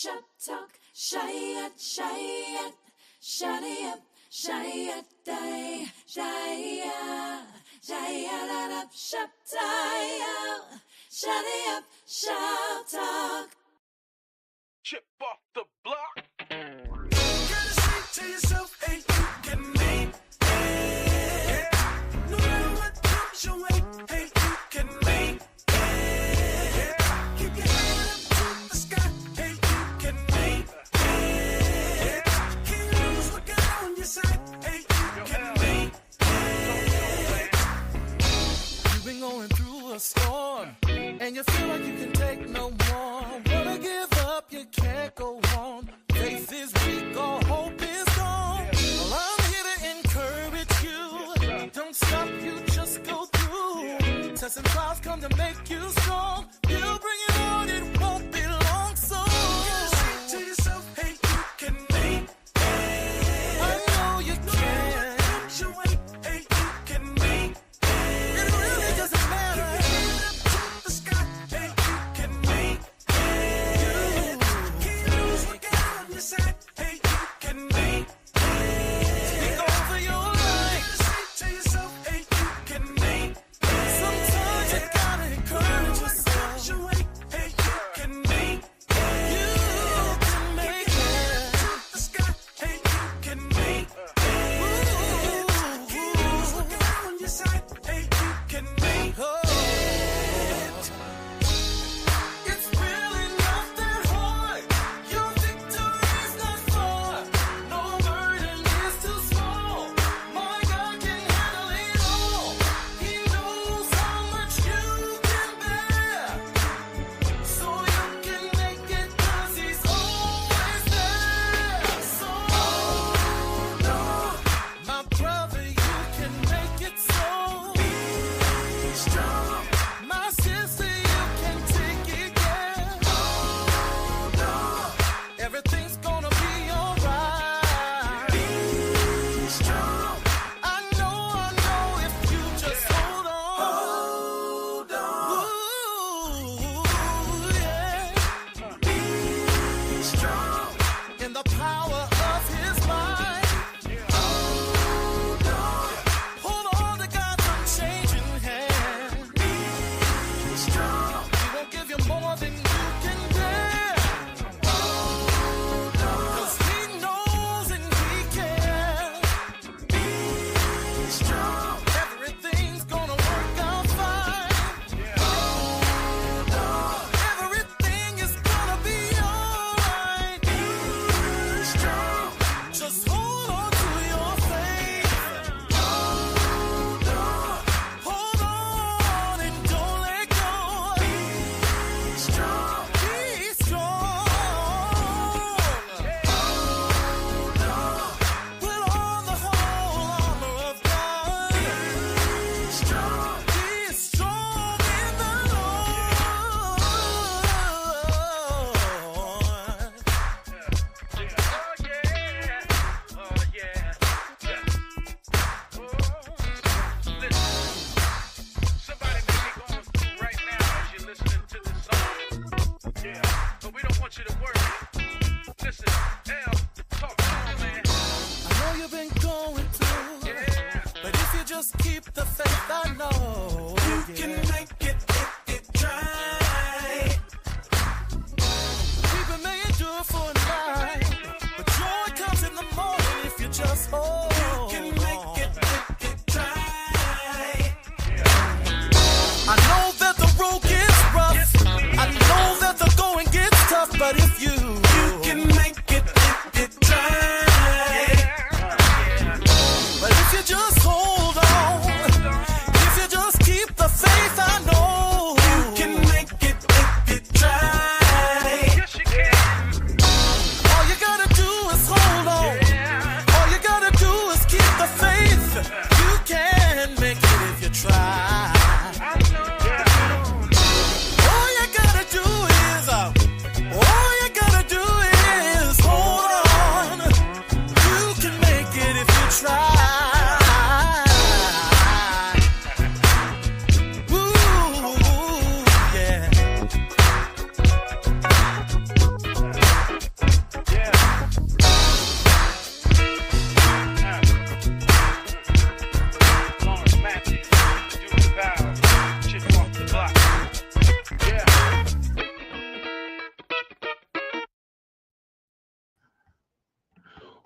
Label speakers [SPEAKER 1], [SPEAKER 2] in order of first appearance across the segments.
[SPEAKER 1] shop talk, shy it, shut it up, shy it, die, up, shop tie, shut it up, shop talk.
[SPEAKER 2] Chip off the block.
[SPEAKER 3] You gotta say to yourself, hey, you can make it. No matter what comes your way, hey, you can make it. Keep your head up to the sky, hey, you can make it. Can't lose what got on your side, hey, you can make it. You've been going through a storm, and you feel like you can take no more. Wanna give up, you can't go on. Faith is weak, all hope is gone. Well, I'm here to encourage you. Don't stop, you just go through. Tests and trials come to make you strong. You'll bring it on, it won't be long. So you gotta say to yourself, hey, you can make it. I know you can. Don't you wait, hey, you can make it. It really doesn't matter. Keep your head up to the sky, hey, you can make it. Can't lose what got on your side, hey, you can make it. Speak over your life. Say to yourself, hey, you can make it. Sometimes you gotta encourage yourself.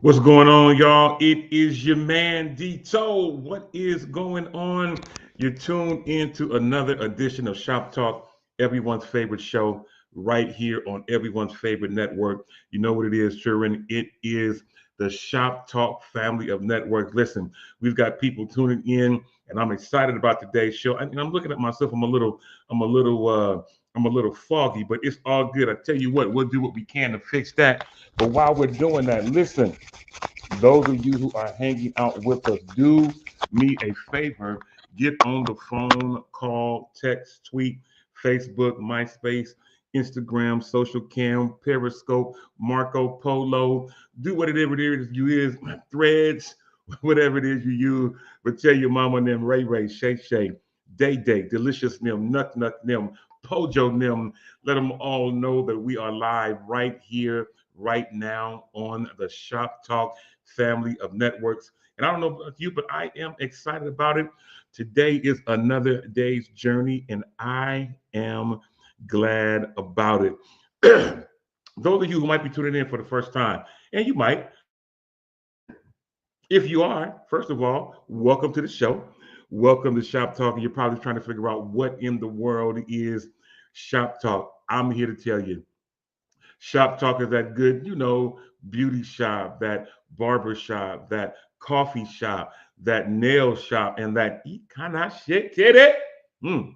[SPEAKER 4] What's going on, y'all? It is your man D Toe. What is going on? You're tuned into another edition of Shop Talk, everyone's favorite show, right here on everyone's favorite network. You know what it is, children? It is the Shop Talk family of networks. Listen, we've got people tuning in, and I'm excited about today's show. And I'm looking at myself. I'm a little, I'm a little foggy, but it's all good. I tell you what, we'll do what we can to fix that. But while we're doing that, listen. Those of you who are hanging out with us, do me a favor. Get on the phone, call, text, tweet, Facebook, MySpace, Instagram, Social Cam, Periscope, Marco Polo. Do whatever it is you is, threads, whatever it is you use. But tell your mama and them Ray Ray, Shay Shay, Day Day, Delicious Nim, Nut Nut Nim, Pojo Nim. Let them all know that we are live right here, right now on the Shop Talk family of networks. And I don't know about you, but I am excited about it. Today is another day's journey, and I am glad about it. Those of you who might be tuning in for the first time, and you might, if you are, first of all, welcome to the show. Welcome to Shop Talk. And you're probably trying to figure out what in the world is Shop Talk. I'm here to tell you Shop Talk is that good, beauty shop, that barber shop, that coffee shop, that nail shop, and that eat kind of shit, get it? Mm.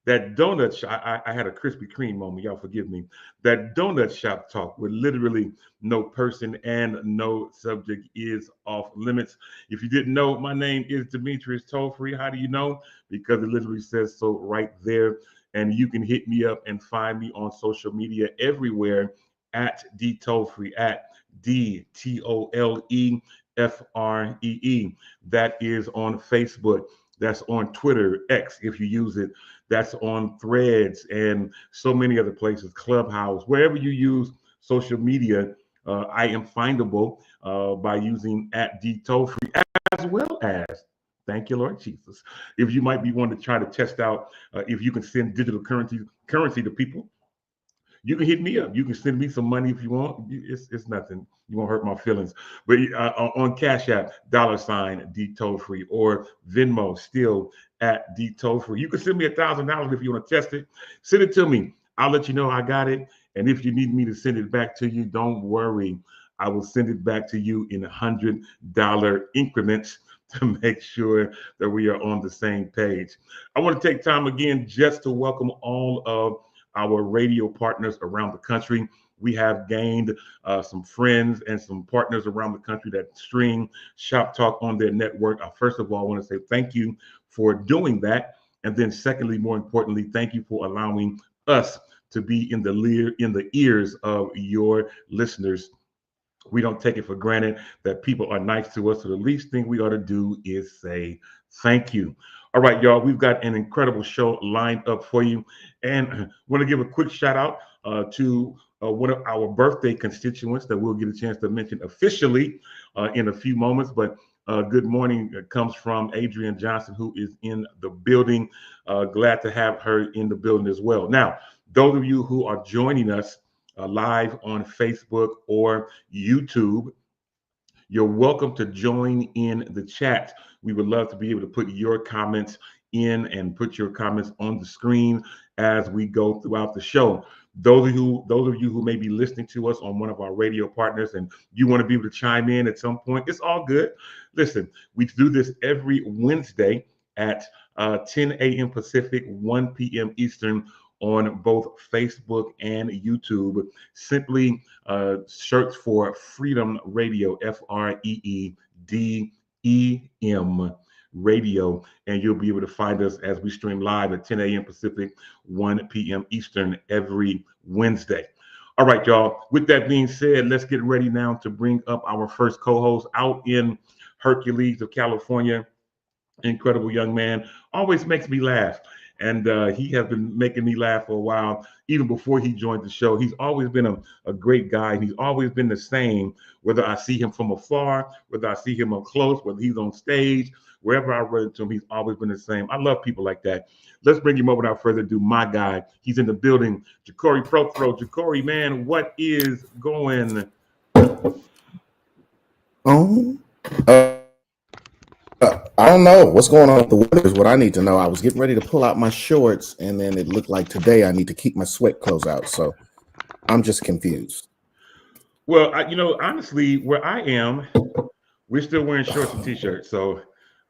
[SPEAKER 4] That donut shop, I had a Krispy Kreme moment, y'all forgive me. That donut shop talk where literally no person and no subject is off limits. If you didn't know, my name is Demetrius Toll Free. How do you know? Because it literally says so right there. And you can hit me up and find me on social media everywhere at D Toll Free, at DTOLEFREE. That is on Facebook. That's on Twitter, X, if you use it. That's on Threads and so many other places, Clubhouse, wherever you use social media. I am findable by using at DTollFree, as well as, thank you, Lord Jesus. If you might be wanting to try to test out if you can send digital currency to people, you can hit me up. You can send me some money if you want. It's nothing. You won't hurt my feelings. But on Cash App, $ D Toll Free, or Venmo, still at D Toll Free. You can send me $1,000 if you want to test it. Send it to me. I'll let you know I got it. And if you need me to send it back to you, don't worry. I will send it back to you in $100 increments to make sure that we are on the same page. I want to take time again just to welcome all of our radio partners around the country. We have gained some friends and some partners around the country that stream Shop Talk on their network. First of all, I want to say thank you for doing that. And then secondly, more importantly, thank you for allowing us to be in the ears of your listeners. We don't take it for granted that people are nice to us. So the least thing we ought to do is say thank you. All right, y'all, we've got an incredible show lined up for you. And I want to give a quick shout out to one of our birthday constituents that we'll get a chance to mention officially in a few moments. But good morning comes from Adrienne Johnson, who is in the building. Glad to have her in the building as well. Now, those of you who are joining us live on Facebook or YouTube, you're welcome to join in the chat. We would love to be able to put your comments in and put your comments on the screen as we go throughout the show. Those of you who may be listening to us on one of our radio partners and you want to be able to chime in at some point, it's all good. Listen, we do this every Wednesday at 10 a.m. Pacific, 1 p.m. Eastern on both Facebook and YouTube. Simply search for Freedom Radio, FREEDEM Radio, and you'll be able to find us as we stream live at 10 a.m. Pacific, 1 p.m. Eastern every Wednesday. All right, y'all. With that being said, let's get ready now to bring up our first co-host out in Hercules of California. Incredible young man, always makes me laugh. And he has been making me laugh for a while, even before he joined the show. He's always been a great guy. He's always been the same, whether I see him from afar, whether I see him up close, whether he's on stage, wherever I run into him, he's always been the same. I love people like that. Let's bring him over without further ado. My guy, he's in the building. Ja'Cory Prothro. Ja'Cory, man, what is going
[SPEAKER 5] Oh, I don't know what's going on with the weather. Is what I need to know. I was getting ready to pull out my shorts, and then it looked like today I need to keep my sweat clothes out. So I'm just confused.
[SPEAKER 4] Well, honestly, where I am, we're still wearing shorts and t-shirts. So,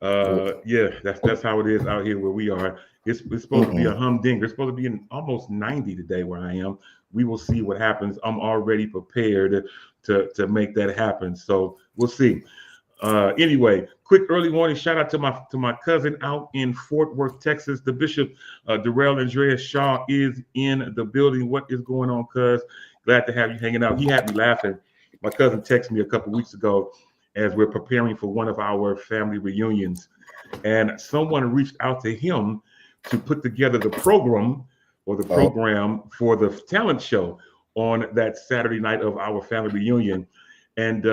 [SPEAKER 4] yeah, that's how it is out here where we are. It's supposed to be a
[SPEAKER 5] Mm-mm.
[SPEAKER 4] humdinger. It's supposed to be in almost 90 today where I am. We will see what happens. I'm already prepared to make that happen. So we'll see. Anyway, quick early morning shout out to my cousin out in Fort Worth, Texas. The Bishop Darrell Andreas Shaw is in the building. What is going on, cuz? Glad to have you hanging out. He had me laughing. My cousin texted me a couple weeks ago as we're preparing for one of our family reunions, and someone reached out to him to put together the program or the
[SPEAKER 5] Oh,
[SPEAKER 4] program for the talent show on that Saturday night of our family reunion. And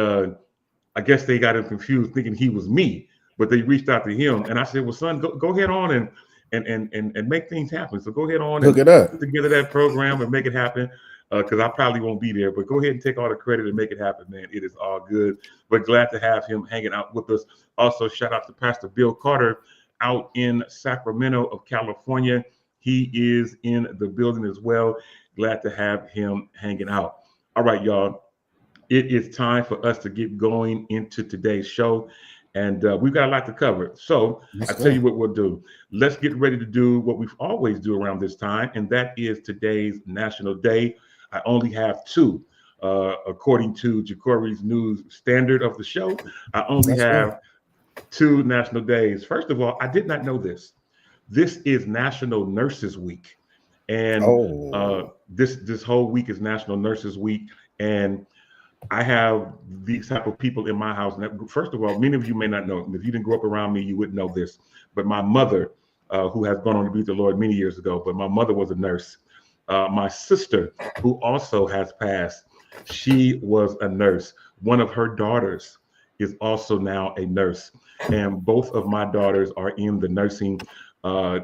[SPEAKER 4] I guess they got him confused, thinking he was me. But they reached out to him, and I said, "Well, son, go ahead on and make things happen. So go ahead on
[SPEAKER 5] hook
[SPEAKER 4] and
[SPEAKER 5] it up.
[SPEAKER 4] put together that program and make it happen. Because I probably won't be there, but go ahead and take all the credit and make it happen, man. It is all good. But glad to have him hanging out with us. Also, shout out to Pastor Bill Carter out in Sacramento of California. He is in the building as well. Glad to have him hanging out. All right, y'all, it is time for us to get going into today's show. And we've got a lot to cover. So I
[SPEAKER 5] Let's
[SPEAKER 4] tell you
[SPEAKER 5] go.
[SPEAKER 4] what we'll do. Let's get ready to do what we always do around this time, and that is today's National Day. I only have two. According to Jacory's news standard of the show, I only
[SPEAKER 5] That's right.
[SPEAKER 4] have two national days. First of all, I did not know this. This is National Nurses Week, and
[SPEAKER 5] Oh,
[SPEAKER 4] this whole week is National Nurses Week. And I have these type of people in my house. And first of all, many of you may not know. If you didn't grow up around me, you wouldn't know this. But my mother, who has gone on to be with the Lord many years ago, but my mother was a nurse. My sister, who also has passed, she was a nurse. One of her daughters is also now a nurse, and both of my daughters are in the nursing uh,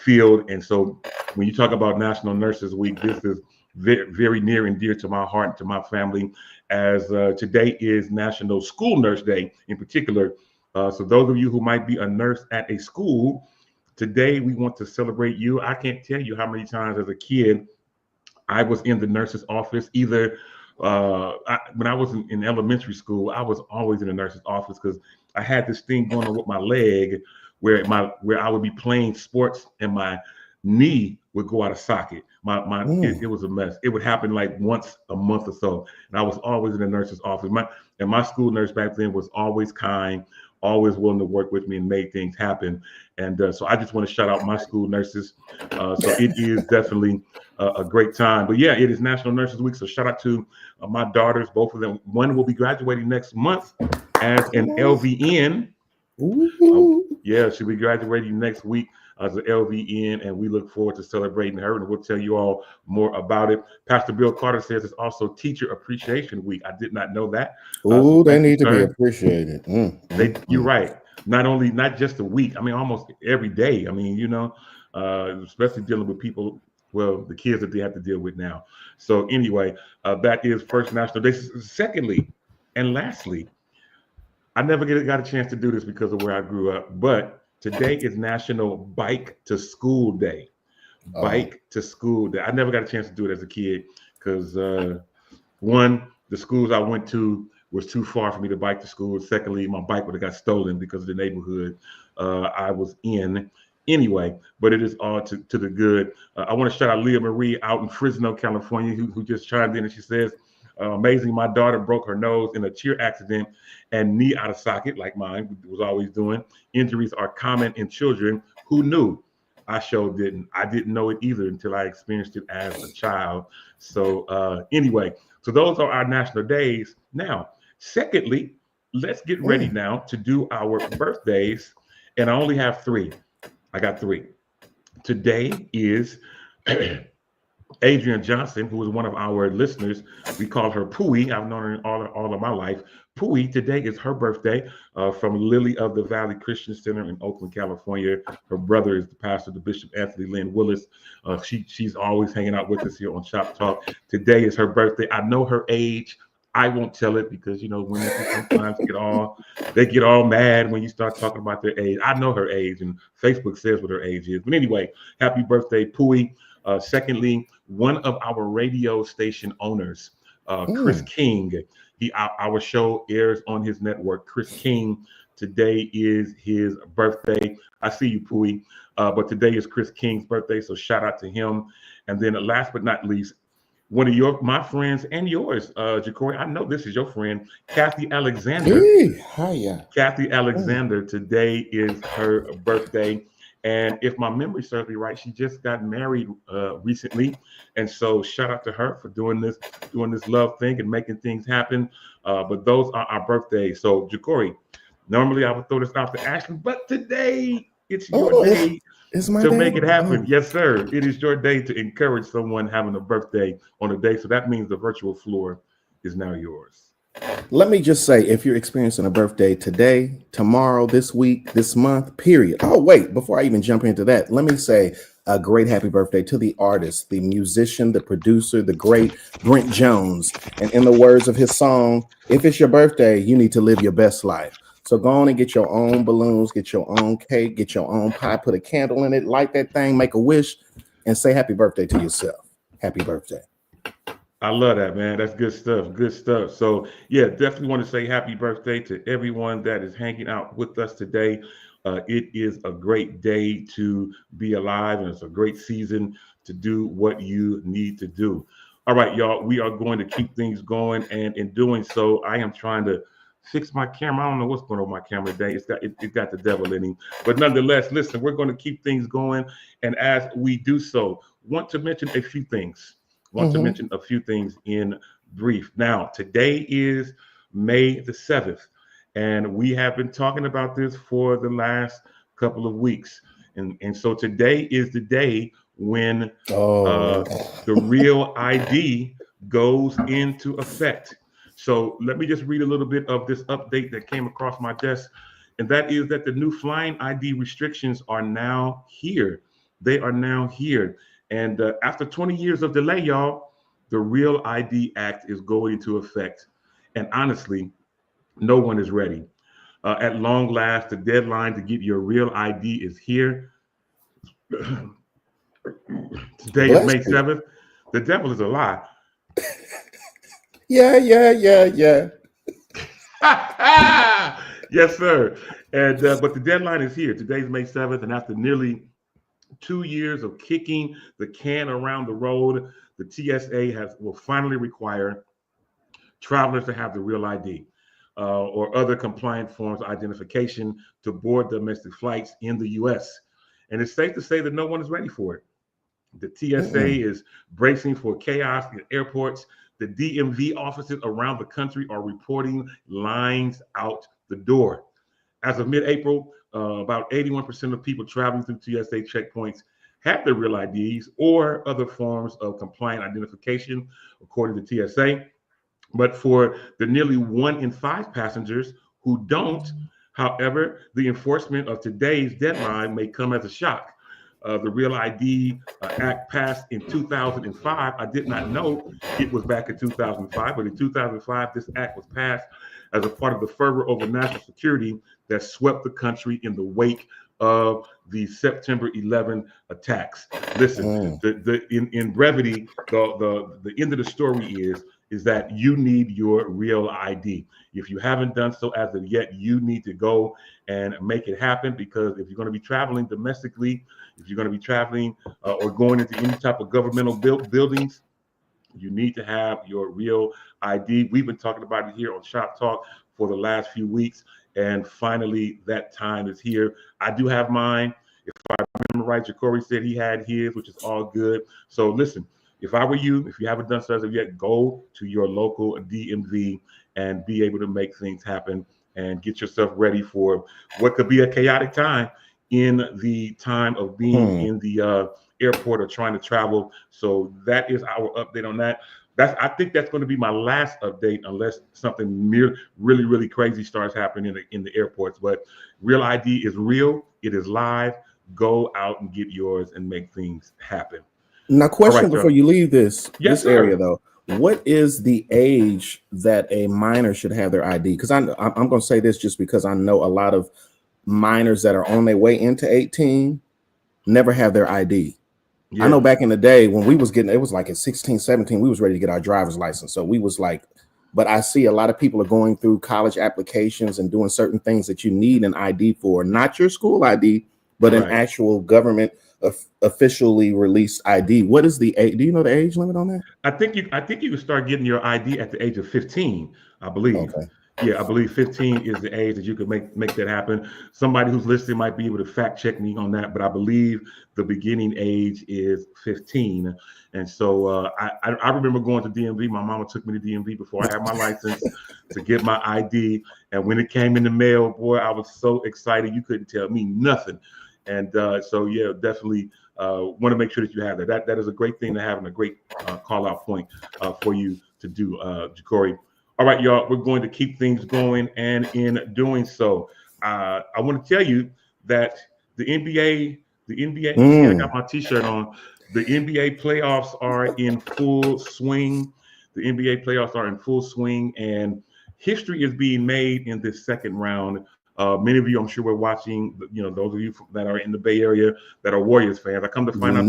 [SPEAKER 4] field. And so, when you talk about National Nurses Week, this is very, very near and dear to my heart and to my family, as today is National School Nurse Day in particular. So those of you who might be a nurse at a school, today we want to celebrate you. I can't tell you how many times as a kid I was in the nurse's office. Either when I was in elementary school, I was always in the nurse's office because I had this thing going on with my leg where I would be playing sports and my knee would go out of socket. It
[SPEAKER 5] mm.
[SPEAKER 4] was a mess. It would happen like once a month or so, and I was always in the nurse's office. My school nurse back then was always kind, always willing to work with me and make things happen. And so I just want to shout out my school nurses. So it is definitely a great time. But yeah, it is National Nurses Week. So shout out to my daughters, both of them. One will be graduating next month as
[SPEAKER 5] Come
[SPEAKER 4] an
[SPEAKER 5] on.
[SPEAKER 4] LVN.
[SPEAKER 5] Ooh.
[SPEAKER 4] Yeah, she'll be graduating next week as an LVN, and we look forward to celebrating her. And we'll tell you all more about it. Pastor Bill Carter says it's also Teacher Appreciation Week. I did not know that. So
[SPEAKER 5] Ooh, they
[SPEAKER 4] thank you,
[SPEAKER 5] need to be
[SPEAKER 4] sir.
[SPEAKER 5] appreciated.
[SPEAKER 4] You're right. Not just a week. I mean, almost every day. I mean, especially dealing with people. Well, the kids that they have to deal with now. So anyway, that is first National Day. Secondly, and lastly, I never got a chance to do this because of where I grew up, but today is National Bike to School Day.
[SPEAKER 5] Oh,
[SPEAKER 4] Bike to School Day. I never got a chance to do it as a kid because one, the schools I went to was too far for me to bike to school. Secondly, my bike would have got stolen because of the neighborhood I was in. Anyway, but it is all to the good. I want to shout out Leah Marie out in Fresno, California, who just chimed in and she says, amazing, my daughter broke her nose in a cheer accident and knee out of socket, like mine was always doing. Injuries are common in children. Who knew? I sure didn't. I didn't know it either until I experienced it as a child. So anyway, so those are our national days. Now, secondly, let's get ready
[SPEAKER 5] mm.
[SPEAKER 4] now to do our birthdays. And I only have three. I got three. Today is Adrian Johnson, who is one of our listeners. We call her Pooey. I've known her all of my life. Pooey, today is her birthday from Lily of the Valley Christian Center in Oakland, California. Her brother is the pastor, the Bishop Anthony Lynn Willis. She's always hanging out with us here on Shop Talk. Today is her birthday. I know her age. I won't tell it because women can sometimes get all mad when you start talking about their age. I know her age, and Facebook says what her age is. But anyway, happy birthday, Pui. Secondly, one of our radio station owners, Chris
[SPEAKER 5] Mm.
[SPEAKER 4] King. Our show airs on his network. Chris King. Today is his birthday. I see you, Pui. But today is Chris King's birthday, so shout out to him. And then last but not least, one of my friends and yours, Jacory. I know this is your friend, Kathy Alexander.
[SPEAKER 5] Hey, hiya.
[SPEAKER 4] Kathy
[SPEAKER 5] Mm.
[SPEAKER 4] Alexander, today is her birthday. And if my memory serves me right, she just got married recently. And so shout out to her for doing this love thing and making things happen. But those are our birthdays. So Jacory, normally I would throw this out to Ashley, but today it's your
[SPEAKER 5] Oh,
[SPEAKER 4] day
[SPEAKER 5] it's my
[SPEAKER 4] to
[SPEAKER 5] day.
[SPEAKER 4] make it happen.
[SPEAKER 5] Oh.
[SPEAKER 4] Yes, sir. It is your day to encourage someone having a birthday on a day. So that means the virtual floor is now yours.
[SPEAKER 5] Let me just say, if you're experiencing a birthday today, tomorrow, this week, this month, period. Oh, wait, before I even jump into that, let me say a great happy birthday to the artist, the musician, the producer, the great Brent Jones. And in the words of his song, if it's your birthday, you need to live your best life. So go on and get your own balloons, get your own cake, get your own pie, put a candle in it, light that thing, make a wish, and say happy birthday to yourself. Happy birthday.
[SPEAKER 4] I love that, man. That's good stuff. Good stuff. So, yeah, definitely want to say happy birthday to everyone that is hanging out with us today. It is a great day to be alive, and it's a great season to do what you need to do. All right, y'all, we are going to keep things going. And in doing so, I am trying to fix my camera. I don't know what's going on with my camera today. It got the devil in him. But nonetheless, listen, we're going to keep things going. And as we do so, want to mention a few things
[SPEAKER 5] Mhm.
[SPEAKER 4] in brief. Now, today is May the 7th, and we have been talking about this for the last couple of weeks. And so today is the day when
[SPEAKER 5] Oh,
[SPEAKER 4] the real ID goes into effect. So let me just read a little bit of this update that came across my desk, and that is that the new flying ID restrictions are now here. They are now here. And after 20 years of delay, y'all, the Real ID Act is going into effect. And honestly, no one is ready. At long last, the deadline to get your real ID is here. Today is
[SPEAKER 5] bless
[SPEAKER 4] May
[SPEAKER 5] you.
[SPEAKER 4] 7th. The devil is a lie.
[SPEAKER 5] Yeah, yeah, yeah, yeah.
[SPEAKER 4] Yes, sir. And but the deadline is here. Today's May 7th, and after nearly 2 years of kicking the can around the road, the TSA will finally require travelers to have the real ID or other compliant forms of identification to board domestic flights in the U.S. And it's safe to say that no one is ready for it. The TSA
[SPEAKER 5] Mm-mm.
[SPEAKER 4] is bracing for chaos in airports. The DMV offices around the country are reporting lines out the door. As of mid-April, about 81% of people traveling through TSA checkpoints have their real IDs or other forms of compliant identification, according to TSA. But for the nearly 1 in 5 passengers who don't, however, the enforcement of today's deadline may come as a shock. The Real ID Act passed in 2005. I did not know it was back in 2005, but in 2005, this act was passed as a part of the fervor over national security that swept the country in the wake of the September 11 attacks. Listen,
[SPEAKER 5] Mm.
[SPEAKER 4] in brevity, the end of the story is that you need your real ID. If you haven't done so as of yet, you need to go and make it happen, because if you're going to be traveling domestically, if you're going to be traveling or going into any type of governmental buildings, you need to have your real ID. We've been talking about it here on Shop Talk for the last few weeks, and finally that time is here. I do have mine. If I remember right, Jacory said he had his, which is all good. So listen, if I were you, if you haven't done so as of yet, go to your local DMV and be able to make things happen and get yourself ready for what could be a chaotic time in the time of being
[SPEAKER 5] Hmm.
[SPEAKER 4] in the airport or trying to travel. So that is our update on that. I think that's going to be my last update, unless something really, really crazy starts happening in the airports. But Real ID is real. It is live. Go out and get yours and make things happen.
[SPEAKER 5] Now,
[SPEAKER 4] All
[SPEAKER 5] question
[SPEAKER 4] right,
[SPEAKER 5] before
[SPEAKER 4] y'all.
[SPEAKER 5] you leave this
[SPEAKER 4] Yes,
[SPEAKER 5] area
[SPEAKER 4] sir.
[SPEAKER 5] though. what is the age that a minor should have their ID? Because I'm going to say this just because I know a lot of minors that are on their way into 18 never have their ID.
[SPEAKER 4] Yeah.
[SPEAKER 5] I know back in the day when we was getting, it was like at 16, 17, we was ready to get our driver's license. So we was like, but I see a lot of people are going through college applications and doing certain things that you need an ID for, not your school ID, but an
[SPEAKER 4] Right.
[SPEAKER 5] actual government officially released ID. What is the age? Do you know the age limit on that?
[SPEAKER 4] I think you can start getting your ID at the age of 15, I believe.
[SPEAKER 5] Okay.
[SPEAKER 4] Yeah, I believe 15 is the age that you could make that happen. Somebody who's listening might be able to fact check me on that, but I believe the beginning age is 15. And so I remember going to DMV. My mama took me to DMV before I had my license to get my ID. And when it came in the mail, boy, I was so excited. You couldn't tell me nothing. And so, yeah, definitely want to make sure that you have that. That is a great thing to have and a great call out point for you to do, Ja'Cory. All right, y'all, we're going to keep things going. And in doing so, I want to tell you that the NBA, see, I got my t-shirt on. The NBA playoffs are in full swing. The NBA playoffs are in full swing, and history is being made in this second round. Many of you, I'm sure, were watching. You know, those of you that are in the Bay Area that are Warriors fans. I come to find out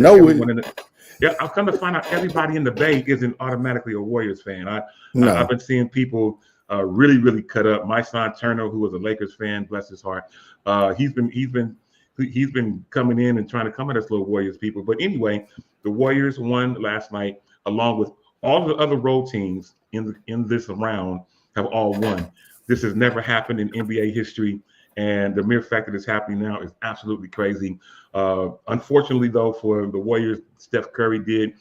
[SPEAKER 4] that I've come to find out everybody in the Bay isn't automatically a Warriors fan. I've been seeing people really, really cut up. My son Turner, who was a Lakers fan, bless his heart, he's been coming in and trying to come at us little Warriors people. But anyway, the Warriors won last night, along with all the other road teams in this round have all won. This has never happened in NBA history, and the mere fact that it's happening now is absolutely crazy. Unfortunately, though, for the Warriors, Steph Curry did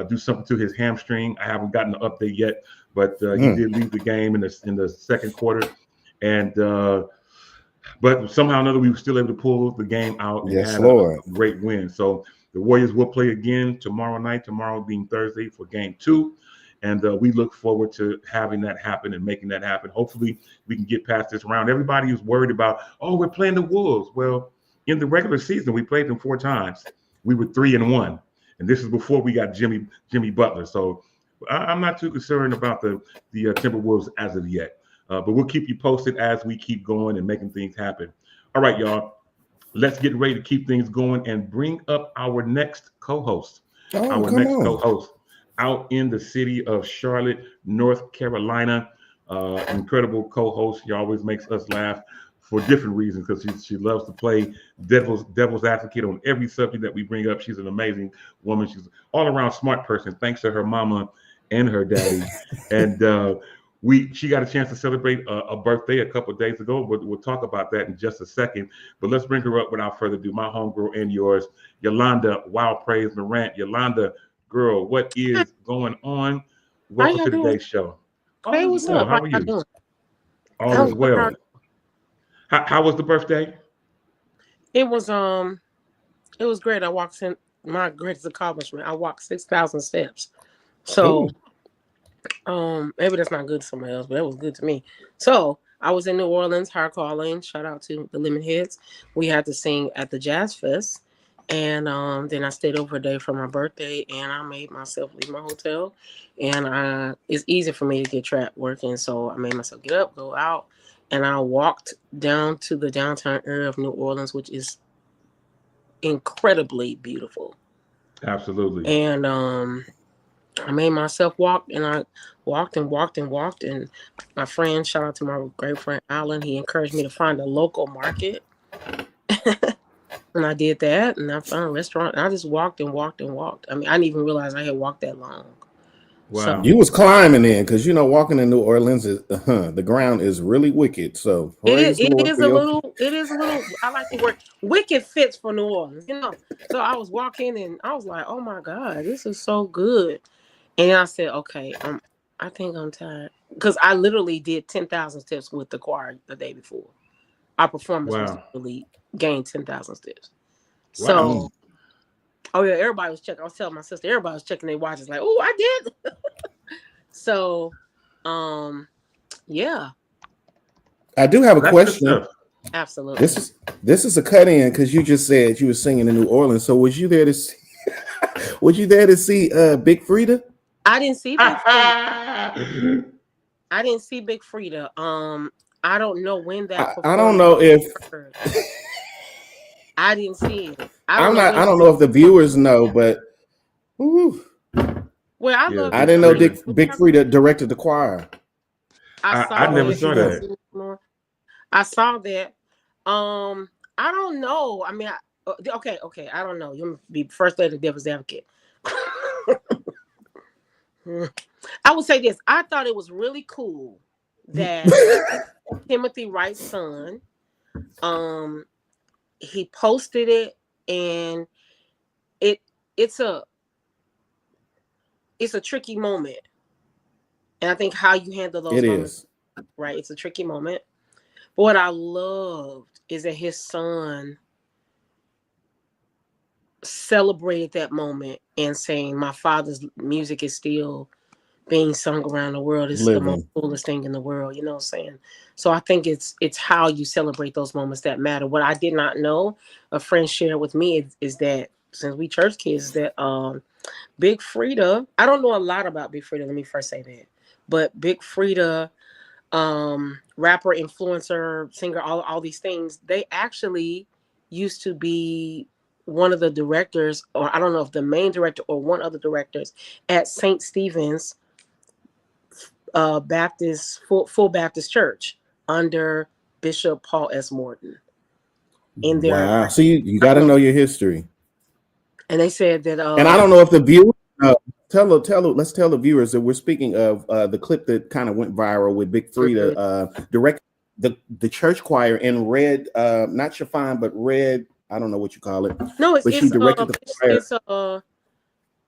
[SPEAKER 4] do something to his hamstring. I haven't gotten an update yet, but he did leave the game in the second quarter, and but somehow or another we were still able to pull the game out and had a great win. So the Warriors will play again tomorrow night. Tomorrow being Thursday for Game 2. And we look forward to having that happen and making that happen. Hopefully, we can get past this round. Everybody is worried about, oh, we're playing the Wolves. Well, in the regular season, we played them 4 times. We were 3-1, and this is before we got Jimmy Butler. So I'm not too concerned about the Timberwolves as of yet. But we'll keep you posted as we keep going and making things happen. All right, y'all. Let's get ready to keep things going and bring up our next co-host. Co-host. Out in the city of Charlotte, North Carolina. Incredible co-host. She always makes us laugh for different reasons because she loves to play devil's advocate on every subject that we bring up. She's an amazing woman. She's an all-around smart person, thanks to her mama and her daddy. And she got a chance to celebrate a birthday a couple of days ago. We'll talk about that in just a second. But let's bring her up without further ado. My homegirl and yours, Yolanda Wild Praise Morant. Yolanda, girl, what is going on? Welcome to today's show.
[SPEAKER 6] Hey, what's up?
[SPEAKER 4] How are you? All is well. How was the birthday?
[SPEAKER 6] It was great. I walked in my greatest accomplishment. I walked 6,000 steps. So maybe that's not good to somebody else, but that was good to me. So I was in New Orleans, Higher Calling. Shout out to the Lemon Heads. We had to sing at the Jazz Fest. And then I stayed over a day for my birthday, and I made myself leave my hotel. And it's easy for me to get trapped working, so I made myself get up, go out, and I walked down to the downtown area of New Orleans, which is incredibly beautiful.
[SPEAKER 4] Absolutely.
[SPEAKER 6] And I made myself walk, and I walked and walked and walked. And my friend, shout out to my great friend Alan, he encouraged me to find a local market. And I did that, and I found a restaurant, and I just walked and walked and walked. I mean, I didn't even realize I had walked that long.
[SPEAKER 4] Wow.
[SPEAKER 6] So,
[SPEAKER 5] you was climbing in because, walking in New Orleans, the ground is really wicked. So
[SPEAKER 6] it is a little, I like the word wicked fits for New Orleans, So I was walking, and I was like, oh, my God, this is so good. And I said, okay, I think I'm tired. Because I literally did 10,000 steps with the choir the day before. Our performance was really gained 10,000 steps. So, everybody was checking. I was telling my sister, everybody was checking their watches, like, oh, I did. So, yeah.
[SPEAKER 5] I do have a question.
[SPEAKER 6] Absolutely.
[SPEAKER 5] This is a cut in because you just said you were singing in New Orleans. So was you there to see? Was you there to see Big Frida?
[SPEAKER 6] I didn't see Big Frida. I didn't see Big Frida. I don't know when that
[SPEAKER 5] I don't
[SPEAKER 6] performance
[SPEAKER 5] know if
[SPEAKER 6] occurred. I didn't see it. I don't
[SPEAKER 5] I'm
[SPEAKER 6] know
[SPEAKER 5] not.
[SPEAKER 6] when
[SPEAKER 5] I
[SPEAKER 6] the
[SPEAKER 5] don't know if the viewers know, but ooh,
[SPEAKER 6] well, I
[SPEAKER 4] Yeah,
[SPEAKER 6] love
[SPEAKER 5] I
[SPEAKER 6] Big
[SPEAKER 5] didn't know
[SPEAKER 4] Frida.
[SPEAKER 6] Frida.
[SPEAKER 5] Big Frida directed the choir.
[SPEAKER 6] I
[SPEAKER 4] I
[SPEAKER 6] saw
[SPEAKER 4] never
[SPEAKER 5] Oh,
[SPEAKER 6] that.
[SPEAKER 5] she
[SPEAKER 4] saw
[SPEAKER 6] I didn't
[SPEAKER 5] does.
[SPEAKER 4] that.
[SPEAKER 6] see it anymore. I saw that. I don't know. I mean, okay. I don't know. You be first lady devil's advocate. I would say this. I thought it was really cool that Timothy Wright's son, um, he posted it, and it it's a it's a tricky moment, and I think how you handle those
[SPEAKER 5] It
[SPEAKER 6] moments,
[SPEAKER 5] is.
[SPEAKER 6] right? It's a tricky moment. But what I loved is that his son celebrated that moment and saying, "My father's music is still being sung around the world. It's the most
[SPEAKER 5] Living.
[SPEAKER 6] coolest thing in the world." You know what I'm saying? So I think it's how you celebrate those moments that matter. What I did not know, a friend shared with me, is that since we church kids, that Big Frida, I don't know a lot about Big Frida. Let me first say that, but Big Frida, rapper, influencer, singer, all these things, they actually used to be one of the directors, or I don't know if the main director or one of the directors at St. Stephen's Baptist full Baptist Church under Bishop Paul S. Morton. In their,
[SPEAKER 5] Wow. So you
[SPEAKER 6] I
[SPEAKER 5] got
[SPEAKER 6] don't
[SPEAKER 5] to
[SPEAKER 6] know,
[SPEAKER 5] know your history.
[SPEAKER 6] and they said that
[SPEAKER 5] And I don't know if the viewers let's tell the viewers that we're speaking of the clip that kind of went viral with Big Frida
[SPEAKER 6] mhm.
[SPEAKER 5] direct the church choir in red, not chiffon, but red. I don't know what you call it,
[SPEAKER 6] No,
[SPEAKER 5] but she directed the choir.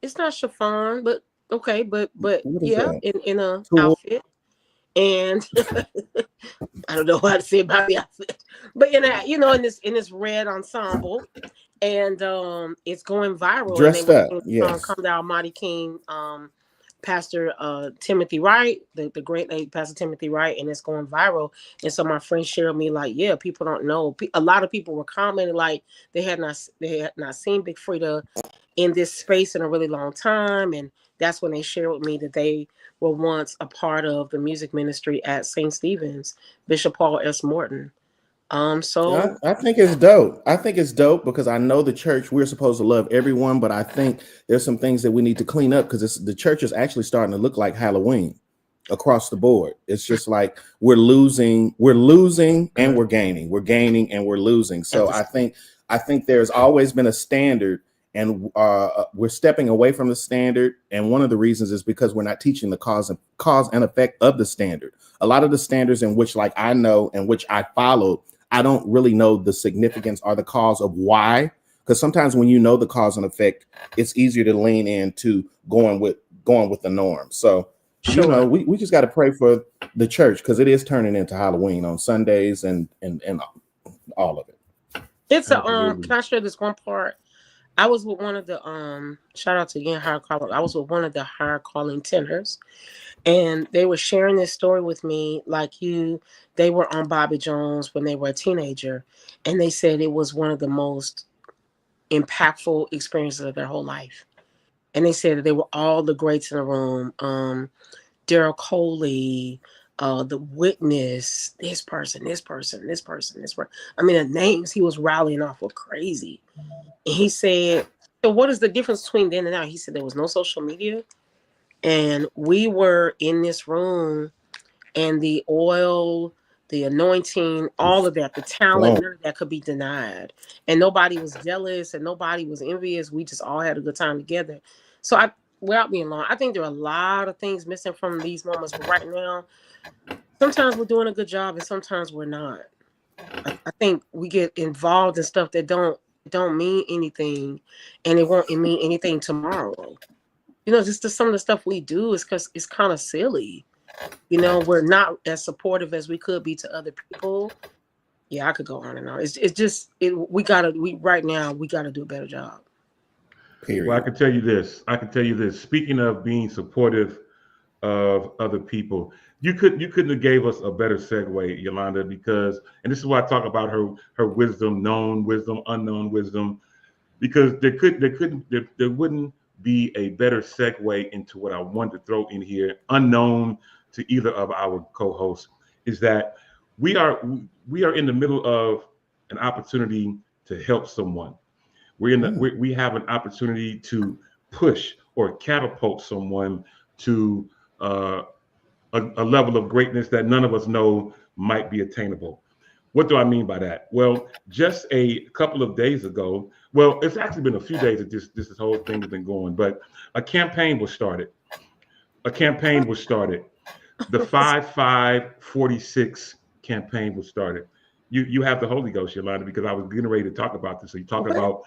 [SPEAKER 6] it's not chiffon, but okay, but
[SPEAKER 5] What is
[SPEAKER 6] yeah,
[SPEAKER 5] that?
[SPEAKER 6] in a
[SPEAKER 5] Tool.
[SPEAKER 6] outfit, and I don't know how to say about the outfit, but in this red ensemble, and it's going viral, and they
[SPEAKER 5] Dressed
[SPEAKER 6] were
[SPEAKER 5] up.
[SPEAKER 6] singing the song
[SPEAKER 5] Yes.
[SPEAKER 6] "Come Thou Mighty King," Pastor Timothy Wright, the great late Pastor Timothy Wright, and it's going viral. And so my friend shared me like, yeah, people don't know. A lot of people were commenting like they had not seen Big Frida in this space in a really long time, and that's when they shared with me that they were once a part of the music ministry at St. Stephen's, Bishop Paul S. Morton. So
[SPEAKER 5] I think it's dope. I think it's dope because I know the church, we're supposed to love everyone, but I think there's some things that we need to clean up because the church is actually starting to look like Halloween across the board. It's just like we're losing and we're gaining. We're gaining and we're losing.
[SPEAKER 6] at
[SPEAKER 5] So
[SPEAKER 6] the
[SPEAKER 5] I think there's always been a standard, and we're stepping away from the standard. And one of the reasons is because we're not teaching the cause and effect of the standard. A lot of the standards in which like I know and which I followed, I don't really know the significance or the cause of why. Because sometimes when you know the cause and effect, it's easier to lean into going with the norm. So,
[SPEAKER 6] sure.
[SPEAKER 5] we just got to pray for the church because it is turning into Halloween on Sundays and all of it.
[SPEAKER 6] It's a
[SPEAKER 4] Absolutely.
[SPEAKER 6] can I share this one part? I was with one of the shout out to again higher calling. I was with one of the higher calling tenors, and they were sharing this story with me like you. They were on Bobby Jones when they were a teenager, and they said it was one of the most impactful experiences of their whole life. And they said that they were all the greats in the room. Daryl Coley, the witness, this person. I mean, the names he was rallying off were crazy. And he said, so what is the difference between then and now? He said there was no social media. And we were in this room, and the oil, the anointing, all of that, the talent,
[SPEAKER 5] Well,
[SPEAKER 6] none of that could be denied. And nobody was jealous and nobody was envious. We just all had a good time together. So without being long, I think there are a lot of things missing from these moments. But right now, sometimes we're doing a good job and sometimes we're not. I think we get involved in stuff that don't mean anything, and it won't mean anything tomorrow. Just some of the stuff we do is because it's kind of silly. We're not as supportive as we could be to other people. Yeah, I could go on and on. It's just we right now we gotta do a better job.
[SPEAKER 4] Well, I
[SPEAKER 5] period.
[SPEAKER 4] can tell you this. I can tell you this. Speaking of being supportive of other people, you couldn't have gave us a better segue, Yolanda, because and this is why I talk about her wisdom, known wisdom, unknown wisdom, because there wouldn't be a better segue into what I wanted to throw in here, unknown to either of our co-hosts, is that we are we are in the middle of an opportunity to help someone. We have an opportunity to push or catapult someone to uh, a level of greatness that none of us know might be attainable. What do I mean by that? Well, just a couple of days ago, well, it's actually been a few days that this whole thing has been going, but a campaign was started. A campaign was started. The 5546 campaign was started. You have the Holy Ghost, Yolanda, because I was getting ready to talk about this. So you're talking about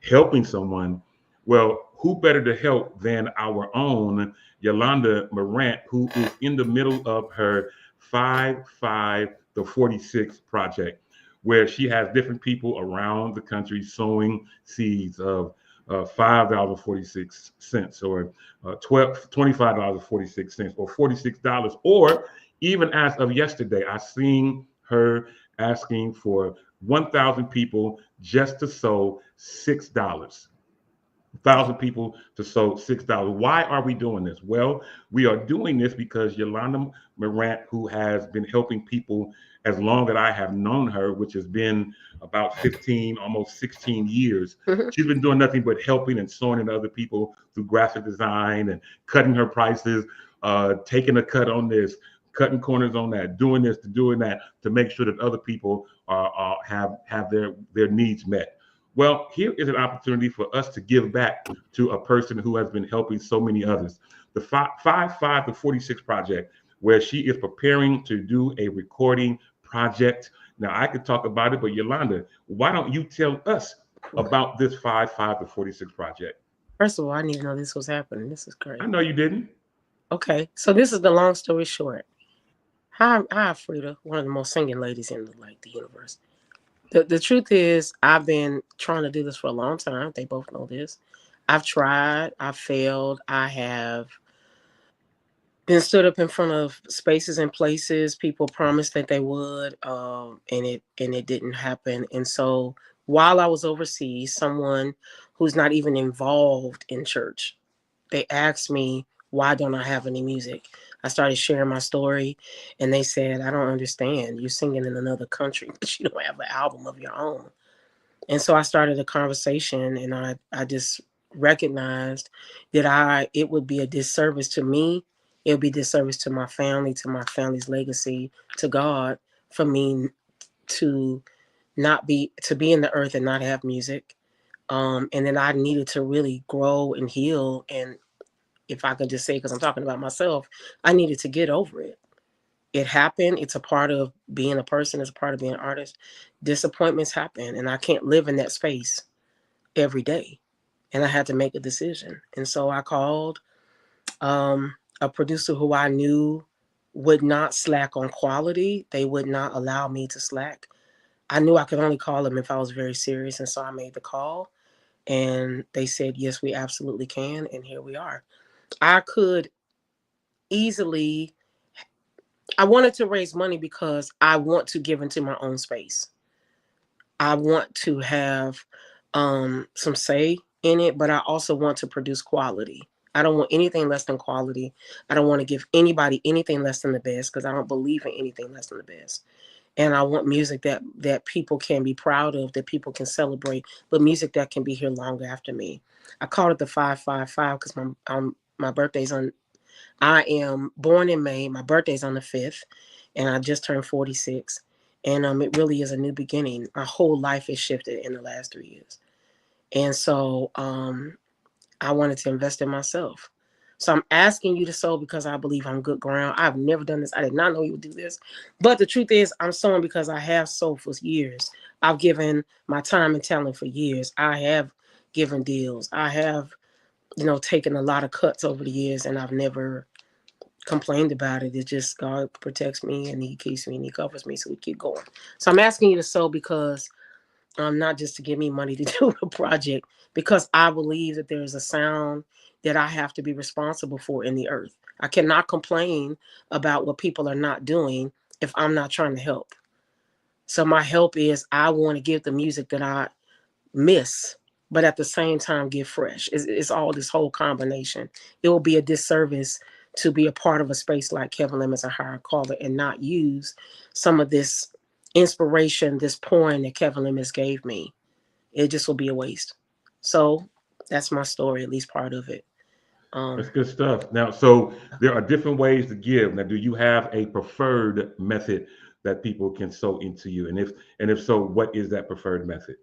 [SPEAKER 4] helping someone. Well, who better to help than our own Yolanda Morant, who is in the middle of her 46 project, where she has different people around the country sowing seeds of $5.46 or $25.46 or $46, or even as of yesterday, I seen her asking for 1,000 people just to sow $6. 1,000 people to sow $6. Why are we doing this? Well, we are doing this because Yolanda Morant, who has been helping people as long as I have known her, which has been about 15, almost 16 years, she's been doing nothing but helping and sewing into other people through graphic design and cutting her prices, taking a cut on this, cutting corners on that, doing this, to doing that, to make sure that other people have their needs met. Well, here is an opportunity for us to give back to a person who has been helping so many others. The 46 project, where she is preparing to do a recording project. Now, I could talk about it, but Yolanda, why don't you tell us about this 46 project?
[SPEAKER 6] First of all, I need to know this was happening. This is
[SPEAKER 4] I
[SPEAKER 6] great.
[SPEAKER 4] know you didn't.
[SPEAKER 6] Okay, so this is the long story short. Hi, Frida, one of the most singing ladies in the universe. The truth is, I've been trying to do this for a long time. They both know this. I've tried. I've failed. I have been stood up in front of spaces and places people promised that they would, and it didn't happen. And so, while I was overseas, someone who's not even involved in church, they asked me, why don't I have any music? I started sharing my story, and they said, I don't understand. You're singing in another country, but you don't have an album of your own. And so I started a conversation, and I just recognized that it would be a disservice to me. It would be disservice to my family's legacy, to God, for me to to be in the earth and not have music. And then I needed to really grow and heal. And if I could just say, because I'm talking about myself, I needed to get over it. It happened. It's a part of being a person. It's a part of being an artist. Disappointments happen, and I can't live in that space every day. And I had to make a decision. And so I called a producer who I knew would not slack on quality. They would not allow me to slack. I knew I could only call them if I was very serious. And so I made the call, and they said, yes, we absolutely can. And here we are. I could easily, I wanted to raise money because I want to give into my own space. I want to have some say in it, but I also want to produce quality. I don't want anything less than quality. I don't want to give anybody anything less than the best, because I don't believe in anything less than the best. And I want music that people can be proud of, that people can celebrate, but music that can be here long after me. I called it the 555 because my birthday's on. I am born in May. My birthday's on the 5th, and I just turned 46. And it really is a new beginning. My whole life has shifted in the last 3 years. And so I wanted to invest in myself. So I'm asking you to sow because I believe I'm good ground. I've never done this. I did not know you would do this. But the truth is, I'm sowing because I have sowed for years. I've given my time and talent for years. I have given deals. I have, taken a lot of cuts over the years, and I've never complained about it. It's just God protects me, and He keeps me, and He covers me, so we keep going. So I'm asking you to sow because not just to give me money to do a project, because I believe that there is a sound that I have to be responsible for in the earth. I cannot complain about what people are not doing if I'm not trying to help. So my help is, I want to give the music that I miss but at the same time get fresh. It's all this whole combination. It will be a disservice to be a part of a space like Kevin Lemons and Higher Caller and not use some of this inspiration, this pouring that Kevin Lemons gave me. It just will be a waste. So that's my story, at least part of it.
[SPEAKER 4] That's
[SPEAKER 6] Um,
[SPEAKER 4] good stuff. Now, so there are different ways to give. Now, do you have a preferred method that people can sow into you? And if so, what is that preferred method?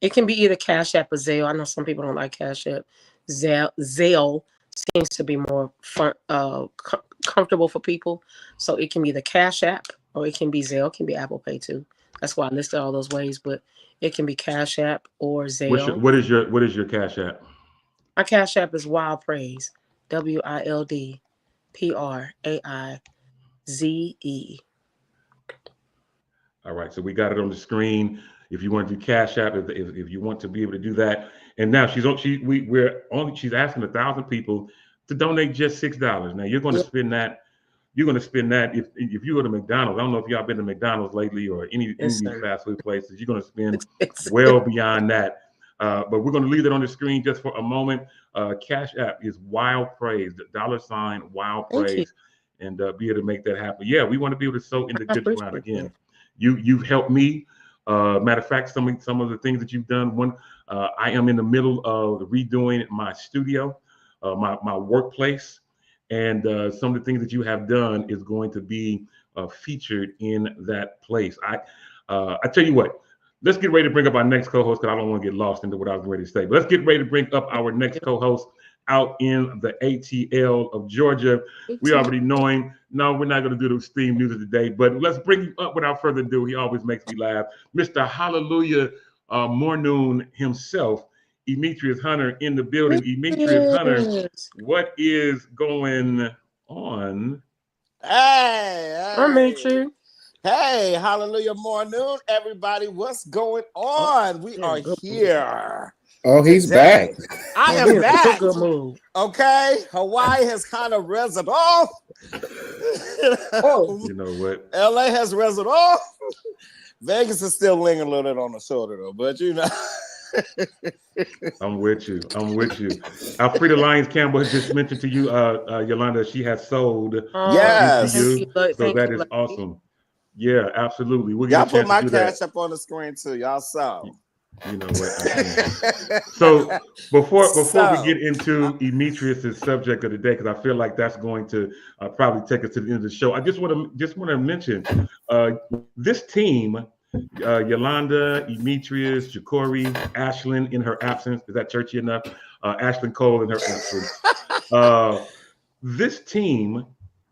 [SPEAKER 6] it can be either Cash App or Zelle. I know some people don't like Cash App. Zelle seems to be more fun, comfortable for people. So it can be the Cash App or it can be Zelle. It can be Apple Pay too. That's why I listed all those ways. But it can be Cash App or Zelle.
[SPEAKER 4] What is your cash app?
[SPEAKER 6] My Cash App is Wild Praise. WILDPRAIZE.
[SPEAKER 4] All right, so we got it on the screen. If you want to do Cash App, if you want to be able to do that, and now she's asking 1,000 people to donate just $6. Now
[SPEAKER 6] Yeah,
[SPEAKER 4] you're going to spend that if you go to McDonald's. I don't know if y'all been to McDonald's lately or any of these
[SPEAKER 6] listen.
[SPEAKER 4] fast food places. You're going to spend
[SPEAKER 6] It's,
[SPEAKER 4] well beyond that. But we're going to leave that on the screen just for a moment. Cash App is Wild Praise, the $ Wild
[SPEAKER 6] thank you.
[SPEAKER 4] Praise, and be able to make that happen. Yeah, we want to be able to sow in the
[SPEAKER 6] I
[SPEAKER 4] good ground
[SPEAKER 6] appreciate
[SPEAKER 4] again.
[SPEAKER 6] it.
[SPEAKER 4] You've helped me. Matter of fact, some of the things that you've done. One, I am in the middle of redoing my studio, my workplace, and some of the things that you have done is going to be featured in that place. I tell you what. Let's get ready to bring up our next co-host because I don't want to get lost into what I was ready to say. But let's get ready to bring up our next co-host out in the ATL of Georgia. We already know him. No, we're not going to do the theme music today, but let's bring him up without further ado. He always makes me laugh. Mr. Hallelujah Mornoon himself, Demetrius Hunter in the building. Demetrius Hunter,
[SPEAKER 6] Yes.
[SPEAKER 4] what is going on?
[SPEAKER 6] I
[SPEAKER 7] Hey,
[SPEAKER 6] made
[SPEAKER 7] hey,
[SPEAKER 6] you.
[SPEAKER 7] hey, hallelujah, morning, everybody. What's going
[SPEAKER 6] Oh,
[SPEAKER 7] on? We
[SPEAKER 6] yeah,
[SPEAKER 7] are
[SPEAKER 6] good mood.
[SPEAKER 7] here
[SPEAKER 5] Oh, he's back.
[SPEAKER 7] today. I
[SPEAKER 6] Oh,
[SPEAKER 7] am
[SPEAKER 6] he's a
[SPEAKER 7] back.
[SPEAKER 6] good mood.
[SPEAKER 7] Okay, Hawaii has kind of rezzed off.
[SPEAKER 6] Oh,
[SPEAKER 4] You know what?
[SPEAKER 7] LA has rezzed off. Vegas is still lingering a little bit on the shoulder, though, but you know.
[SPEAKER 4] I'm with you. I'm with you. Alfreda Lyons Campbell has just mentioned to you, Yolanda, she has sold
[SPEAKER 6] oh,
[SPEAKER 4] into
[SPEAKER 7] Yes.
[SPEAKER 6] thank you,
[SPEAKER 4] you. So
[SPEAKER 6] thank
[SPEAKER 4] that
[SPEAKER 6] you,
[SPEAKER 4] is
[SPEAKER 6] lady.
[SPEAKER 4] awesome. Yeah, absolutely. We'll get a
[SPEAKER 7] Y'all put
[SPEAKER 4] chance to
[SPEAKER 7] my
[SPEAKER 4] do that.
[SPEAKER 7] cash up on the screen too. Y'all saw.
[SPEAKER 4] You know what? I can't. So before we
[SPEAKER 7] So,
[SPEAKER 4] get into Demetrius's subject of the day, because I feel like that's going to probably take us to the end of the show, I just want to mention this team, Yolanda, Demetrius, Ja'Cory, Ashlyn in her absence. Is that churchy enough? Ashlyn Cole in her absence. Uh, this team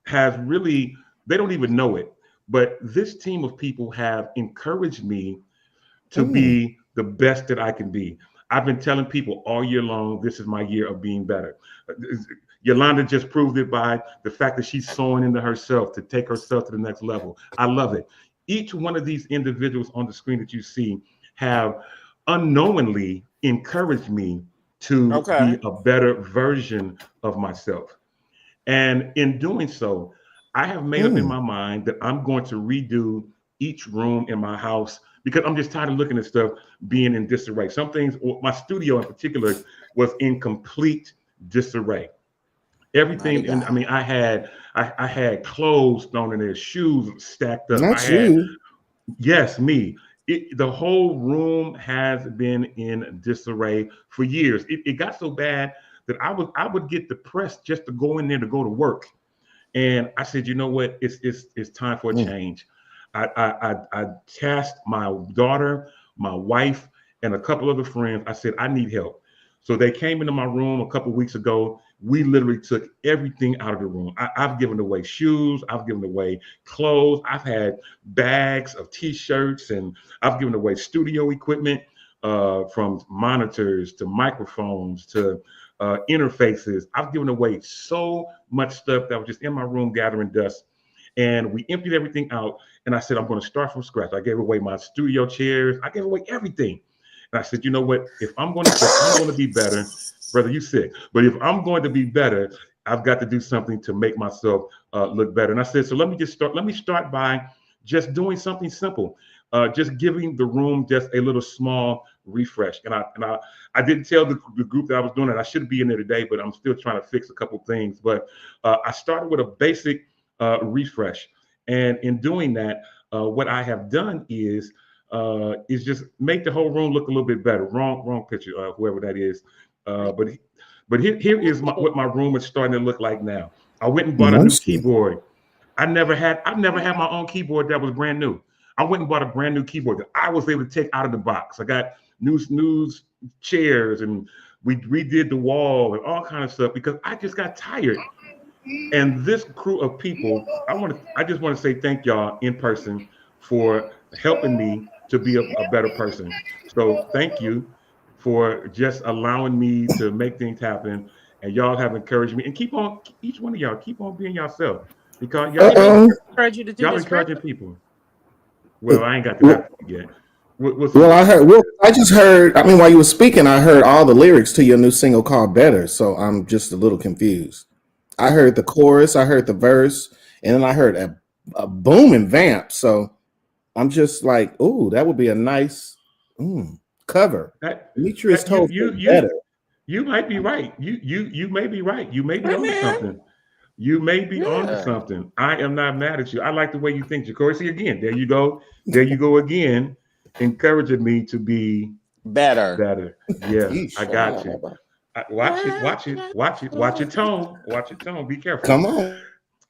[SPEAKER 4] has really, they don't even know it, but this team of people have encouraged me to
[SPEAKER 5] Mm,
[SPEAKER 4] be the best that I can be. I've been telling people all year long, this is my year of being better. Yolanda just proved it by the fact that she's sowing into herself to take herself to the next level. I love it. Each one of these individuals on the screen that you see have unknowingly encouraged me to
[SPEAKER 7] okay.
[SPEAKER 4] be a better version of myself. And in doing so, I have made up in
[SPEAKER 5] mm,
[SPEAKER 4] my mind that I'm going to redo each room in my house because I'm just tired of looking at stuff being in disarray. Some things, my studio in particular, was in complete disarray.
[SPEAKER 7] Mighty
[SPEAKER 4] Everything, and I
[SPEAKER 7] God.
[SPEAKER 4] mean, I had clothes thrown in there, shoes stacked up. I
[SPEAKER 5] not
[SPEAKER 4] had,
[SPEAKER 5] you.
[SPEAKER 4] yes, me. The whole room has been in disarray for years. It got so bad that I would get depressed just to go in there to go to work. And I said, you know what? It's time for a
[SPEAKER 5] Mm,
[SPEAKER 4] change. I tasked my daughter, my wife, and a couple other friends. I said, I need help. So they came into my room a couple of weeks ago. We literally took everything out of the room. I've given away shoes. I've given away clothes. I've had bags of t-shirts, and I've given away studio equipment, from monitors to microphones to interfaces. I've given away so much stuff that was just in my room gathering dust. And we emptied everything out. And I said, I'm going to start from scratch. I gave away my studio chairs. I gave away everything. And I said, you know what? If I'm going to be better, brother, you sick. But if I'm going to be better, I've got to do something to make myself look better. And I said, so let me start by just doing something simple. just giving the room just a little small refresh. And I didn't tell the group that I was doing it. I should be in there today, but I'm still trying to fix a couple things. But I started with a basic refresh, and in doing that, what I have done is just make the whole room look a little bit better. Wrong picture, whoever that is. But here is what my room is starting to look like now. I went and bought a new
[SPEAKER 5] Nice.
[SPEAKER 4] keyboard. I've never had my own keyboard that was brand new. I went and bought a brand new keyboard that I was able to take out of the box. I got new chairs, and we redid the wall and all kind of stuff because I just got tired. And this crew of people, I just want to say thank y'all in person for helping me to be a better person. So thank you for just allowing me to make things happen. And y'all have encouraged me. And keep on, each one of y'all, keep on being yourself because
[SPEAKER 5] Uh oh.
[SPEAKER 6] Encourage you to do
[SPEAKER 4] y'all
[SPEAKER 6] this
[SPEAKER 4] encouraging
[SPEAKER 6] record.
[SPEAKER 4] people. Well, I ain't got to that yet. What's
[SPEAKER 5] Well,
[SPEAKER 4] up?
[SPEAKER 5] I heard. Well, I just heard. I mean, while you were speaking, I heard all the lyrics to your new single called "Better." So I'm just a little confused. I heard the chorus, I heard the verse, and then I heard a booming vamp. So I'm just like, ooh, that would be a nice cover.
[SPEAKER 4] That
[SPEAKER 5] Demetrius
[SPEAKER 4] that you
[SPEAKER 5] told
[SPEAKER 4] you
[SPEAKER 5] me
[SPEAKER 4] you
[SPEAKER 5] better.
[SPEAKER 4] you might be right. You may be right. You may be
[SPEAKER 7] Hey,
[SPEAKER 4] onto
[SPEAKER 7] man.
[SPEAKER 4] something. You may be onto
[SPEAKER 7] Yeah.
[SPEAKER 4] something. I am not mad at you. I like the way you think, Jacory. See again, there you go. There you go again, encouraging me to be
[SPEAKER 7] Better.
[SPEAKER 4] better. Yeah, I
[SPEAKER 5] Yeesh.
[SPEAKER 4] got you. Watch it, watch it, watch it, watch your tone. Watch your tone. Be careful.
[SPEAKER 5] Come on.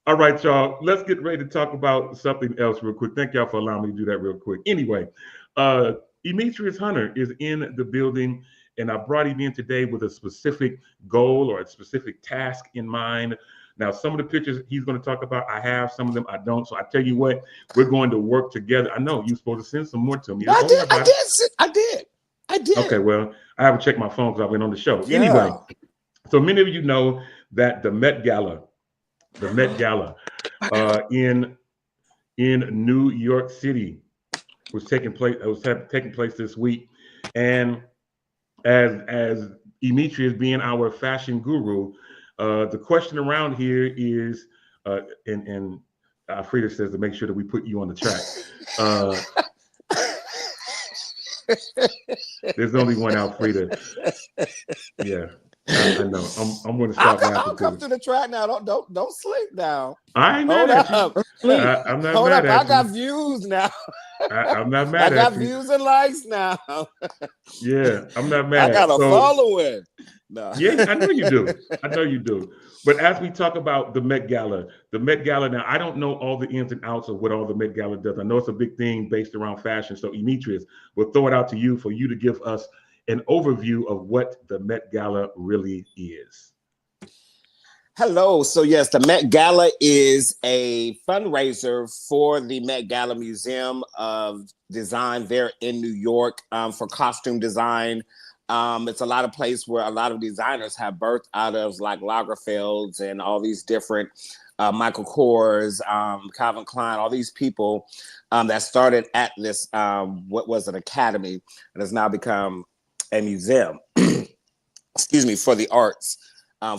[SPEAKER 4] All right, y'all. Let's get ready to talk about something else real quick. Thank y'all for allowing me to do that real quick. Anyway, uh, Demetrius Hunter is in the building, and I brought him in today with a specific goal or a specific task in mind. Now, some of the pictures he's going to talk about, I have some of them I don't. So I tell you what, we're going to work together. I know you're supposed to send some more to me.
[SPEAKER 7] I
[SPEAKER 4] Don't worry
[SPEAKER 7] did. I
[SPEAKER 4] about it.
[SPEAKER 7] did. I did. I
[SPEAKER 4] Okay,
[SPEAKER 7] did.
[SPEAKER 4] well, I haven't checked my phone because I went on the show. Anyway,
[SPEAKER 7] Yeah.
[SPEAKER 4] so many of you know that the Met Gala in New York City was taking place. It was taking place this week, and as Demetrius being our fashion guru, the question around here is, and Frida says to make sure that we put you on the track. Uh, there's only one Alfreda. Yeah, I know. I'm going to
[SPEAKER 7] I'll
[SPEAKER 4] stop
[SPEAKER 7] come,
[SPEAKER 4] laughing
[SPEAKER 7] I'll come
[SPEAKER 4] too.
[SPEAKER 7] to the track now. Don't sleep now.
[SPEAKER 4] I ain't mad
[SPEAKER 7] Hold
[SPEAKER 4] at you.
[SPEAKER 7] up.
[SPEAKER 6] Sleep.
[SPEAKER 4] I'm not
[SPEAKER 7] Hold
[SPEAKER 4] mad
[SPEAKER 7] up. I
[SPEAKER 4] at
[SPEAKER 7] got
[SPEAKER 4] you.
[SPEAKER 7] views now.
[SPEAKER 4] I'm not
[SPEAKER 7] I
[SPEAKER 4] mad
[SPEAKER 7] got
[SPEAKER 4] at you.
[SPEAKER 7] views and likes now.
[SPEAKER 4] Yeah, I'm not
[SPEAKER 7] I
[SPEAKER 4] mad.
[SPEAKER 7] got a
[SPEAKER 4] So
[SPEAKER 7] following. No.
[SPEAKER 4] yeah, I know you do. I know you do. But as we talk about the Met Gala now, I don't know all the ins and outs of what all the Met Gala does. I know it's a big thing based around fashion. So Demetrius, we'll throw it out to you for you to give us an overview of what the Met Gala really is.
[SPEAKER 7] Hello. So, yes, the Met Gala is a fundraiser for the Met Gala Museum of Design there in New York for costume design. It's a lot of place where a lot of designers have birthed out of, like Lagerfelds and all these different Michael Kors, Calvin Klein, all these people that started at this, what was an academy and has now become a museum, excuse me, for the arts.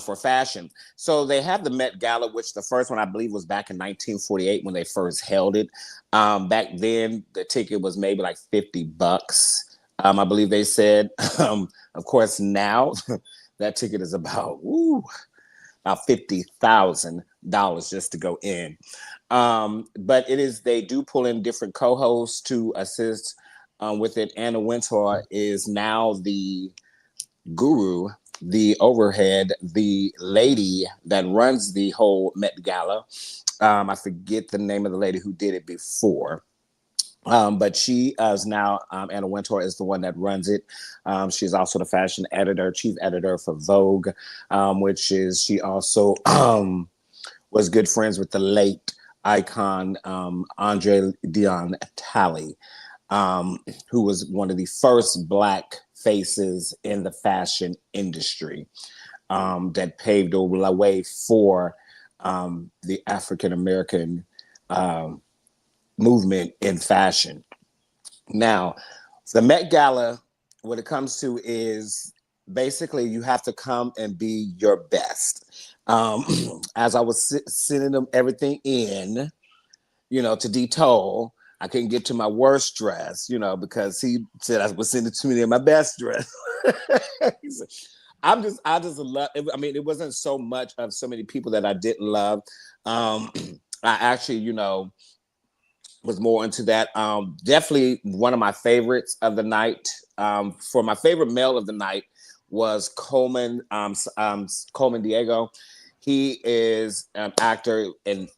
[SPEAKER 7] For fashion. So they have the Met Gala, which the first one I believe was back in 1948 when they first held it. Back then, the ticket was maybe like $50. I believe they said. Of course, now that ticket is about $50,000 just to go in. But they do pull in different co-hosts to assist with it. Anna Wintour is now the guru, the overhead, the lady that runs the whole Met Gala. I forget the name of the lady who did it before. But she is now, Anna Wintour is the one that runs it. She's also the fashion editor, chief editor for Vogue, which is, she also was good friends with the late icon, Andre Dion Talley, who was one of the first Black faces in the fashion industry, that paved the way for the African American movement in fashion. Now, the Met Gala, what it comes to is basically you have to come and be your best. As I was sending them everything in, to detail, I couldn't get to my worst dress, because he said I was sending to me in my best dress. He said, I just love. I mean, it wasn't so much of so many people that I didn't love. I actually, was more into that. Definitely one of my favorites of the night. For my favorite male of the night was Coleman. Coleman Diego. He is an actor and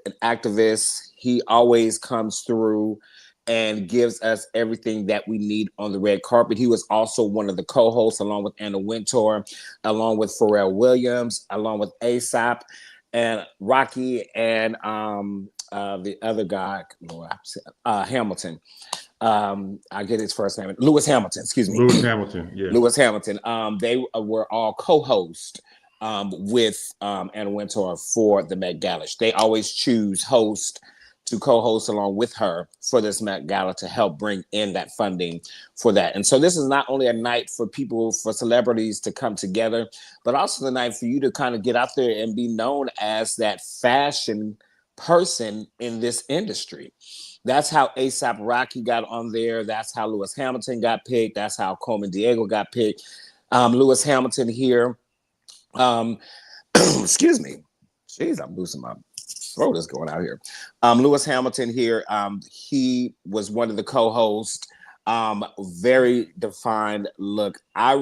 [SPEAKER 7] an activist. He always comes through and gives us everything that we need on the red carpet. He was also one of the co-hosts, along with Anna Wintour, along with Pharrell Williams, along with ASAP and Rocky, and the other guy, Hamilton. I get his first name, Lewis Hamilton. Excuse me,
[SPEAKER 4] Lewis Hamilton. Yeah,
[SPEAKER 7] Lewis Hamilton. They were all co-hosts with Anna Wintour for the Met Gala. They always choose host to co-host along with her for this Met Gala to help bring in that funding for that. And so this is not only a night for people, for celebrities to come together, but also the night for you to kind of get out there and be known as that fashion person in this industry. That's how A$AP Rocky got on there. That's how Lewis Hamilton got picked. That's how Coleman Diego got picked. Lewis Hamilton here. Excuse me. Jeez, I'm losing my throat is going out here. Lewis Hamilton here. He was one of the co-hosts. Very defined look. I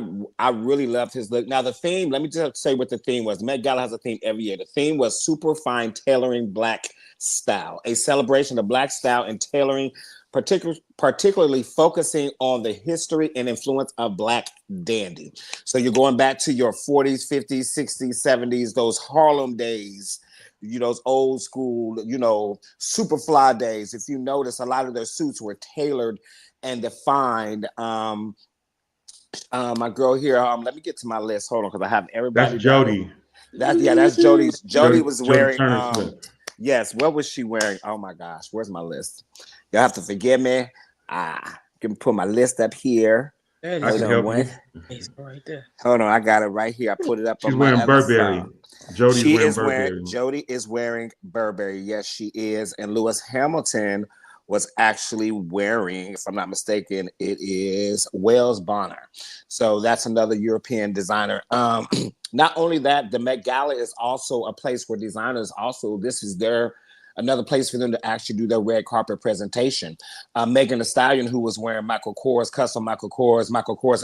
[SPEAKER 7] really loved his look. Now the theme, let me just say what the theme was. Met Gala has a theme every year. The theme was super fine tailoring Black style, a celebration of Black style and tailoring, particularly focusing on the history and influence of Black dandy. So you're going back to your 40s, 50s, 60s, 70s, those Harlem days, those old school, super fly days. If you notice, a lot of their suits were tailored and defined. My girl here, let me get to my list. Hold on, because I have everybody.
[SPEAKER 4] That's Jody.
[SPEAKER 7] That's Jody's. Jody was wearing.
[SPEAKER 4] Yes,
[SPEAKER 7] what was she wearing? Oh my gosh, where's my list? You'll have to forgive me. Can put my list up here.
[SPEAKER 6] That
[SPEAKER 4] I
[SPEAKER 6] is
[SPEAKER 4] can help you.
[SPEAKER 6] right there.
[SPEAKER 7] Hold on, I got it right here. I put it up.
[SPEAKER 4] She's
[SPEAKER 7] on my
[SPEAKER 4] wearing Burberry.
[SPEAKER 7] Jody is wearing Burberry. Yes, she is. And Lewis Hamilton was actually wearing, if I'm not mistaken, it is Wales Bonner. So that's another European designer. Not only that, the Met Gala is also a place where designers also, this is another place for them to actually do their red carpet presentation. Megan Thee Stallion, who was wearing Michael Kors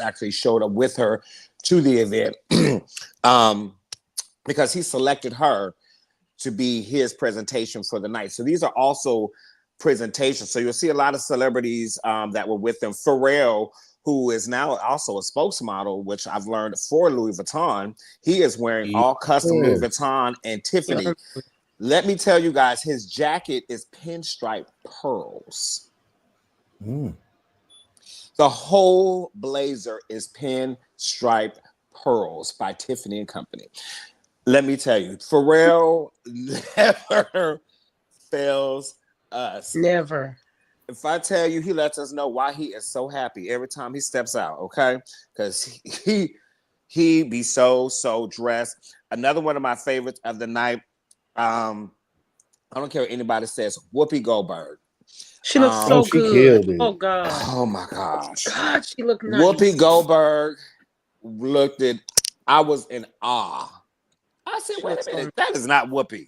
[SPEAKER 7] actually showed up with her to the event because he selected her to be his presentation for the night. So these are also presentations. So you'll see a lot of celebrities that were with them. Pharrell, who is now also a spokesmodel, which I've learned for Louis Vuitton. He is wearing all custom Louis Vuitton and Tiffany. Let me tell you guys, his jacket is pinstripe pearls. The whole blazer is pinstripe pearls by Tiffany and Company. Let me tell you, Pharrell never fails us.
[SPEAKER 6] Never.
[SPEAKER 7] If I tell you, he lets us know why he is so happy every time he steps out, okay? Because he be so dressed. Another one of my favorites of the night, I don't care what anybody says, Whoopi Goldberg.
[SPEAKER 6] She looks so
[SPEAKER 5] she
[SPEAKER 6] good.
[SPEAKER 5] killed it.
[SPEAKER 6] Oh God.
[SPEAKER 7] Oh my gosh.
[SPEAKER 6] God, she looked nice.
[SPEAKER 7] Whoopi Goldberg I was in awe. I said, wait a minute, that is not Whoopi.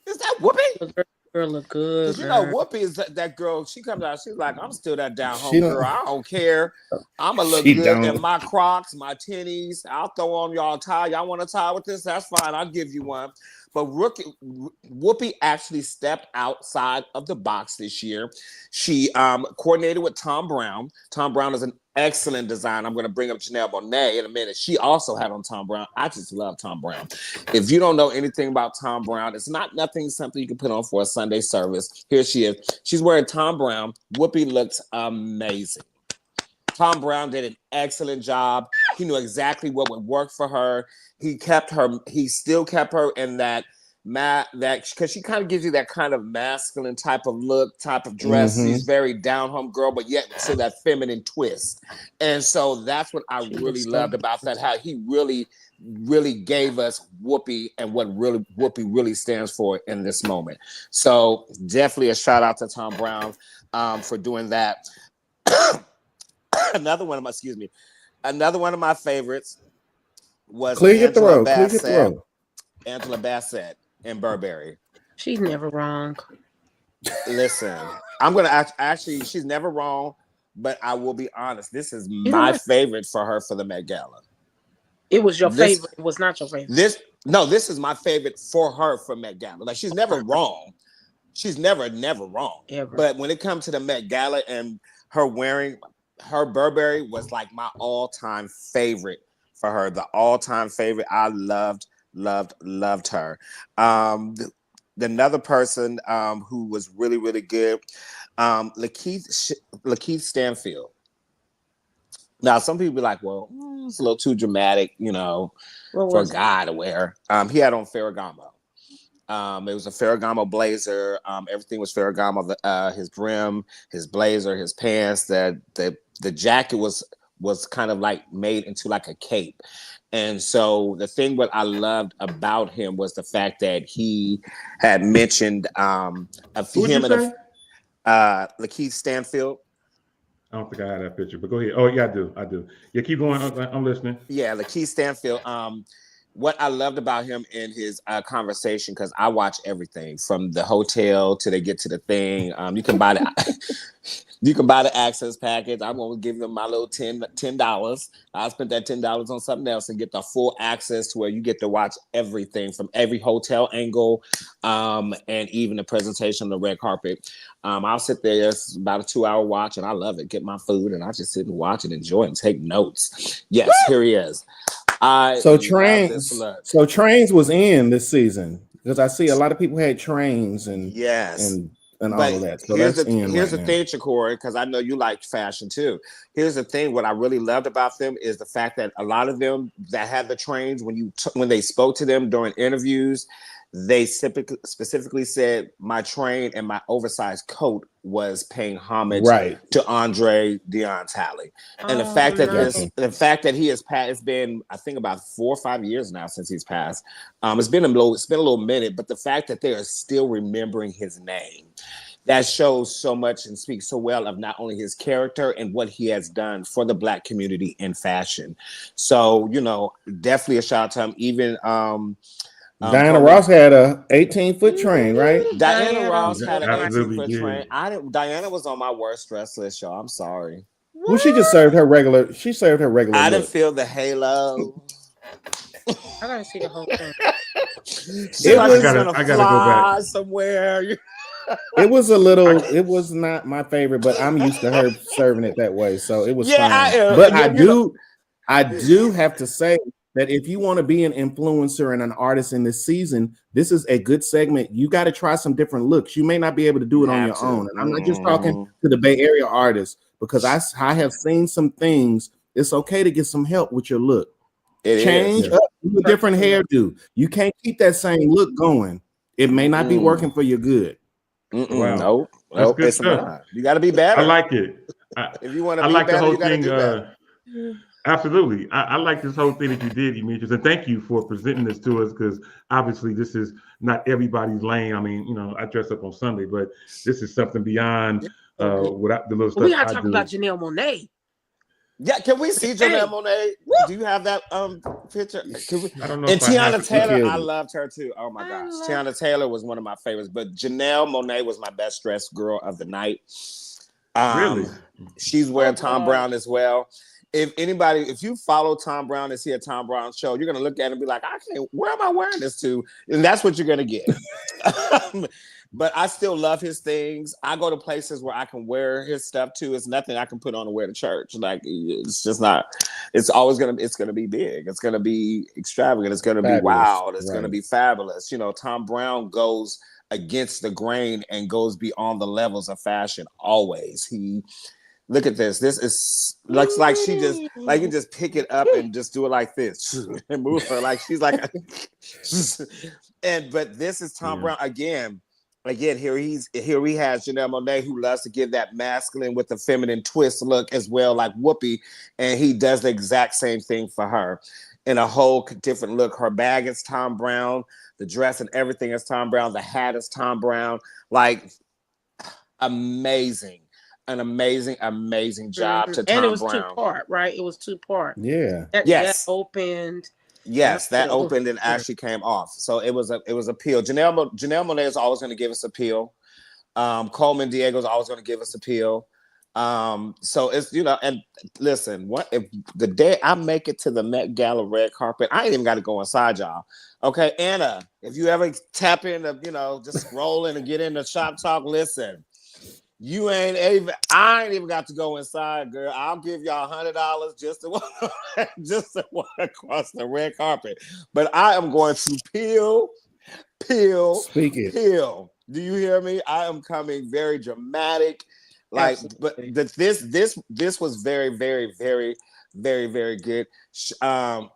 [SPEAKER 7] Is that Whoopi?
[SPEAKER 6] Girl look good.
[SPEAKER 7] Because Whoopi is that girl. She comes out. She's like, I'm still that down home girl. I don't care. I'ma look good in my Crocs, my tennies. I'll throw on y'all tie. Y'all want a tie with this? That's fine. I'll give you one. But Whoopi actually stepped outside of the box this year. She coordinated with Tom Brown. Tom Brown is an excellent designer. I'm going to bring up Janelle Monáe in a minute. She also had on Tom Brown. I just love Tom Brown. If you don't know anything about Tom Brown, it's not something you can put on for a Sunday service. Here she is. She's wearing Tom Brown. Whoopi looks amazing. Tom Brown did an excellent job. He knew exactly what would work for her. He still kept her in that that because she kind of gives you that kind of masculine type of look, type of dress. She's very down home girl, but yet still that feminine twist. And so that's what I really loved about that. How he really gave us Whoopi and what really Whoopi really stands for in this moment. So definitely a shout out to Tom Brown for doing that. Another one of my favorites was Angela Bassett in Burberry.
[SPEAKER 6] She's never wrong.
[SPEAKER 7] Listen, I'm gonna actually, she's never wrong, but I will be honest. This is my favorite for her for the Met Gala.
[SPEAKER 6] It was your favorite. It was not your favorite.
[SPEAKER 7] This is my favorite for her for Met Gala. Like, she's never wrong. She's never wrong.
[SPEAKER 6] Ever.
[SPEAKER 7] But when it comes to the Met Gala and her wearing her Burberry was like my all-time favorite for her. The all-time favorite. I loved her. Another person who was really, really good, Lakeith Stanfield. Now, some people be like, well, it's a little too dramatic, for a guy to wear. He had on Ferragamo. It was a Ferragamo blazer. Everything was Ferragamo. His brim, his blazer, his pants. The jacket was kind of like made into like a cape. And so the thing what I loved about him was the fact that he had mentioned Lakeith Stanfield.
[SPEAKER 4] I don't think I had that picture, but go ahead. Oh, yeah, I do. Yeah, keep going. I'm listening.
[SPEAKER 7] Yeah, Lakeith Stanfield. What I loved about him in his conversation, because I watch everything from the hotel till they get to the thing. You can buy the access package. I'm gonna give them my little $10. I spent that $10 on something else and get the full access to where you get to watch everything from every hotel angle, and even the presentation on the red carpet. I'll sit there. It's about a 2-hour watch, and I love it. Get my food, and I just sit and watch and enjoy and take notes. Yes, here he is.
[SPEAKER 5] So Trains was in this season because I see a lot of people had Trains and and all of that. So here's the
[SPEAKER 7] thing, Shakur, because I know you like fashion too. Here's the thing: what I really loved about them is the fact that a lot of them that had the Trains, when they spoke to them during interviews, they specifically said my train and my oversized coat was paying homage to Andre Dion's Halle. And the fact that he has passed, it's been, I think, about 4 or 5 years now since he's passed. It's been a little minute, but the fact that they are still remembering his name, that shows so much and speaks so well of not only his character and what he has done for the Black community in fashion. So, definitely a shout out to him. Even
[SPEAKER 5] Diana Ross had a 18-foot train, right?
[SPEAKER 7] Diana Ross had an 18-foot train. Diana was on my worst dress list, y'all. I'm sorry.
[SPEAKER 5] Well, she just served her regular. She served her regular.
[SPEAKER 7] I didn't feel the halo.
[SPEAKER 6] I gotta see the whole thing.
[SPEAKER 4] I gotta go back
[SPEAKER 7] somewhere.
[SPEAKER 5] It was a little. It was not my favorite, but I'm used to her serving it that way, so it was fine. I do have to say that if you want to be an influencer and an artist in this season, this is a good segment. You got to try some different looks. You may not be able to do it on your own. And I'm not just talking to the Bay Area artists, because I have seen some things. It's okay to get some help with your look. Change up, do a different hairdo. You can't keep that same look going. It may not be working for your good.
[SPEAKER 7] Wow. No,
[SPEAKER 4] good stuff.
[SPEAKER 7] You got to be better.
[SPEAKER 4] I like it.
[SPEAKER 7] If you want to be better, the whole thing.
[SPEAKER 4] Absolutely. I like this whole thing that you did, Demetrius, and thank you for presenting this to us, because obviously this is not everybody's lane. I mean, I dress up on Sunday, but this is something beyond without the little stuff.
[SPEAKER 6] We gotta talk about Janelle Monáe.
[SPEAKER 7] Yeah, can we see Janelle Monáe? Do you have that picture?
[SPEAKER 4] I don't know.
[SPEAKER 7] And Tiana Taylor, I loved her too. Oh my gosh, Tiana Tayller was one of my favorites, but Janelle Monáe was my best dressed girl of the night.
[SPEAKER 4] Really?
[SPEAKER 7] She's wearing Tom Brown as well. If you follow Tom Brown and see a Tom Brown show, you're gonna look at it and be like, where am I wearing this to? And that's what you're gonna get. But I still love his things. I go to places where I can wear his stuff too. It's nothing I can put on and wear to church. Like, it's just not. It's gonna be big. It's gonna be extravagant. It's gonna be wild. It's gonna be fabulous. Tom Brown goes against the grain and goes beyond the levels of fashion always. Look at this. This is like she just you just pick it up and just do it like this and move her like she's like But this is Tom
[SPEAKER 4] Yeah.
[SPEAKER 7] Brown again. Again, here he has Janelle Monáe, who loves to give that masculine with the feminine twist look as well, like Whoopi, and he does the exact same thing for her in a whole different look. Her bag is Tom Brown, the dress and everything is Tom Brown, the hat is Tom Brown. Like, amazing, an amazing job to
[SPEAKER 6] And it
[SPEAKER 7] Tom
[SPEAKER 6] was
[SPEAKER 7] Brown.
[SPEAKER 6] 2-part, right? It was 2-part.
[SPEAKER 5] Yeah.
[SPEAKER 6] That
[SPEAKER 7] Yes.
[SPEAKER 6] opened.
[SPEAKER 7] Yes, that
[SPEAKER 6] Yeah.
[SPEAKER 7] opened and actually came off. So it was appeal. Janelle Monáe is always going to give us appeal. Coleman Diego is always going to give us appeal. So it's, and listen, what if the day I make it to the Met Gala red carpet, I ain't even got to go inside, y'all. Okay, Anna, if you ever tap into, just scroll in and get into Shop Talk, listen. I ain't even got to go inside, girl. I'll give y'all $100 just to walk across the red carpet. But I am going to peel.
[SPEAKER 5] Speak it.
[SPEAKER 7] Peel. Do you hear me? I am coming very dramatic. Like,
[SPEAKER 6] Absolutely.
[SPEAKER 7] but this was very, very, very, very, very good. I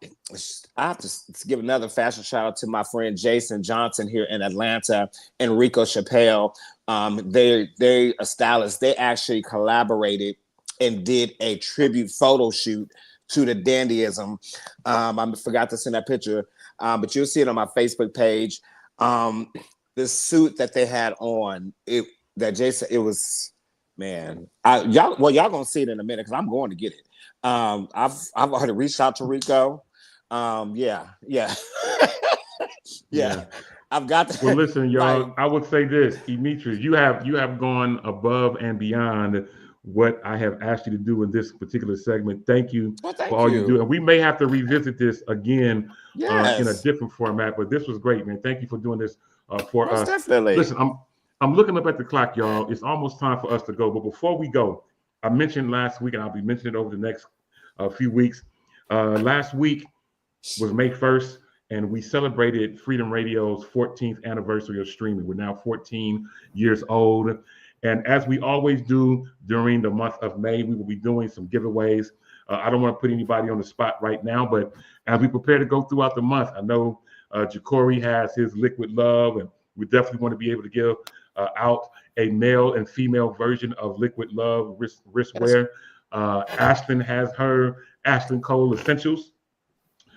[SPEAKER 7] have to give another fashion shout out to my friend Jason Johnson here in Atlanta and Rico Chappelle. They a stylist. They actually collaborated and did a tribute photo shoot to the dandyism. I forgot to send that picture, but you'll see it on my Facebook page. The suit that they had on, it was, y'all gonna see it in a minute because I'm going to get it. I've already reached out to Rico. Yeah. I've got to.
[SPEAKER 4] Well, listen, y'all.
[SPEAKER 7] Like,
[SPEAKER 4] I would say this, Demetrius, you have gone above and beyond what I have asked you to do in this particular segment. Thank you
[SPEAKER 7] well, thank
[SPEAKER 4] for all you
[SPEAKER 7] you.
[SPEAKER 4] do, and we may have to revisit this again
[SPEAKER 7] Yes.
[SPEAKER 4] in a different format. But this was great, man. Thank you for doing this for
[SPEAKER 7] Most
[SPEAKER 4] us.
[SPEAKER 7] definitely.
[SPEAKER 4] Listen, I'm looking up at the clock, y'all. It's almost time for us to go. But before we go, I mentioned last week, and I'll be mentioning it over the next few weeks. Last week was May 1st. And we celebrated Freedom Radio's 14th anniversary of streaming. We're now 14 years old. And as we always do during the month of May, we will be doing some giveaways. I don't want to put anybody on the spot right now, but as we prepare to go throughout the month, I know Jacory has his Liquid Love, and we definitely want to be able to give out a male and female version of Liquid Love wristwear. Ashlyn has her Ashlyn Cole Essentials.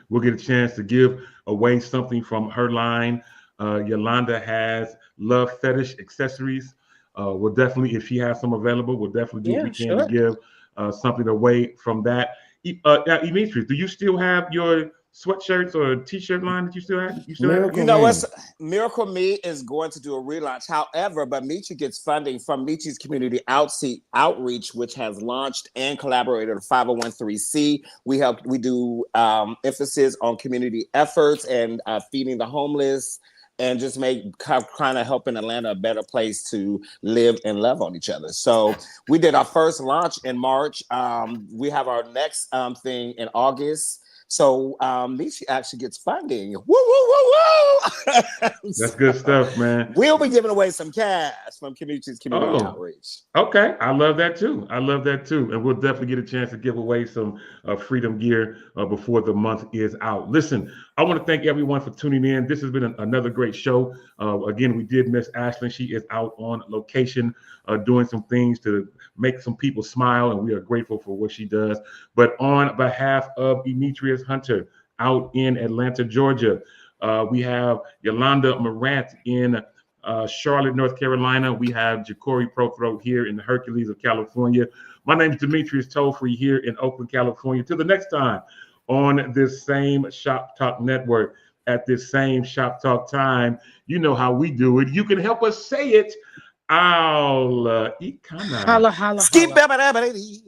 [SPEAKER 4] We'll get a chance to give away something from her line. Yolanda has Love Fetish accessories. We'll definitely, if she has some available, we'll definitely do what we can to give something away from that. Demetrius, do you still have your sweatshirts or t-shirt line that you still have?
[SPEAKER 5] Miracle
[SPEAKER 7] You know
[SPEAKER 5] Man.
[SPEAKER 7] what? Miracle Me is going to do a relaunch. However, but Michi gets funding from Michi's Community Outreach, which has launched and collaborated with 501c. We do emphasis on community efforts and feeding the homeless, and just kind of helping Atlanta a better place to live and love on each other. So we did our first launch in March. We have our next thing in August. So Michi actually gets funding. Woo, woo, woo, woo!
[SPEAKER 4] That's good stuff, man.
[SPEAKER 7] We'll be giving away some cash from Michi's Community Outreach.
[SPEAKER 4] Okay, I love that too. And we'll definitely get a chance to give away some Freedom gear before the month is out. Listen, I want to thank everyone for tuning in. This has been another great show. Again, we did miss Ashlyn. She is out on location doing some things to make some people smile, and we are grateful for what she does. But on behalf of Demetrius Hunter out in Atlanta, Georgia, we have Yolanda Morant in Charlotte, North Carolina. We have Jacory Prothroat here in the Hercules of California. My name is Demetrius Tollfree here in Oakland, California. Till the next time on this same Shop Talk Network at this same Shop Talk time, you know how we do it. You can help us say it. I'll eat kind of.
[SPEAKER 6] Holla, holla,
[SPEAKER 7] Skip
[SPEAKER 6] holla.
[SPEAKER 7] baby.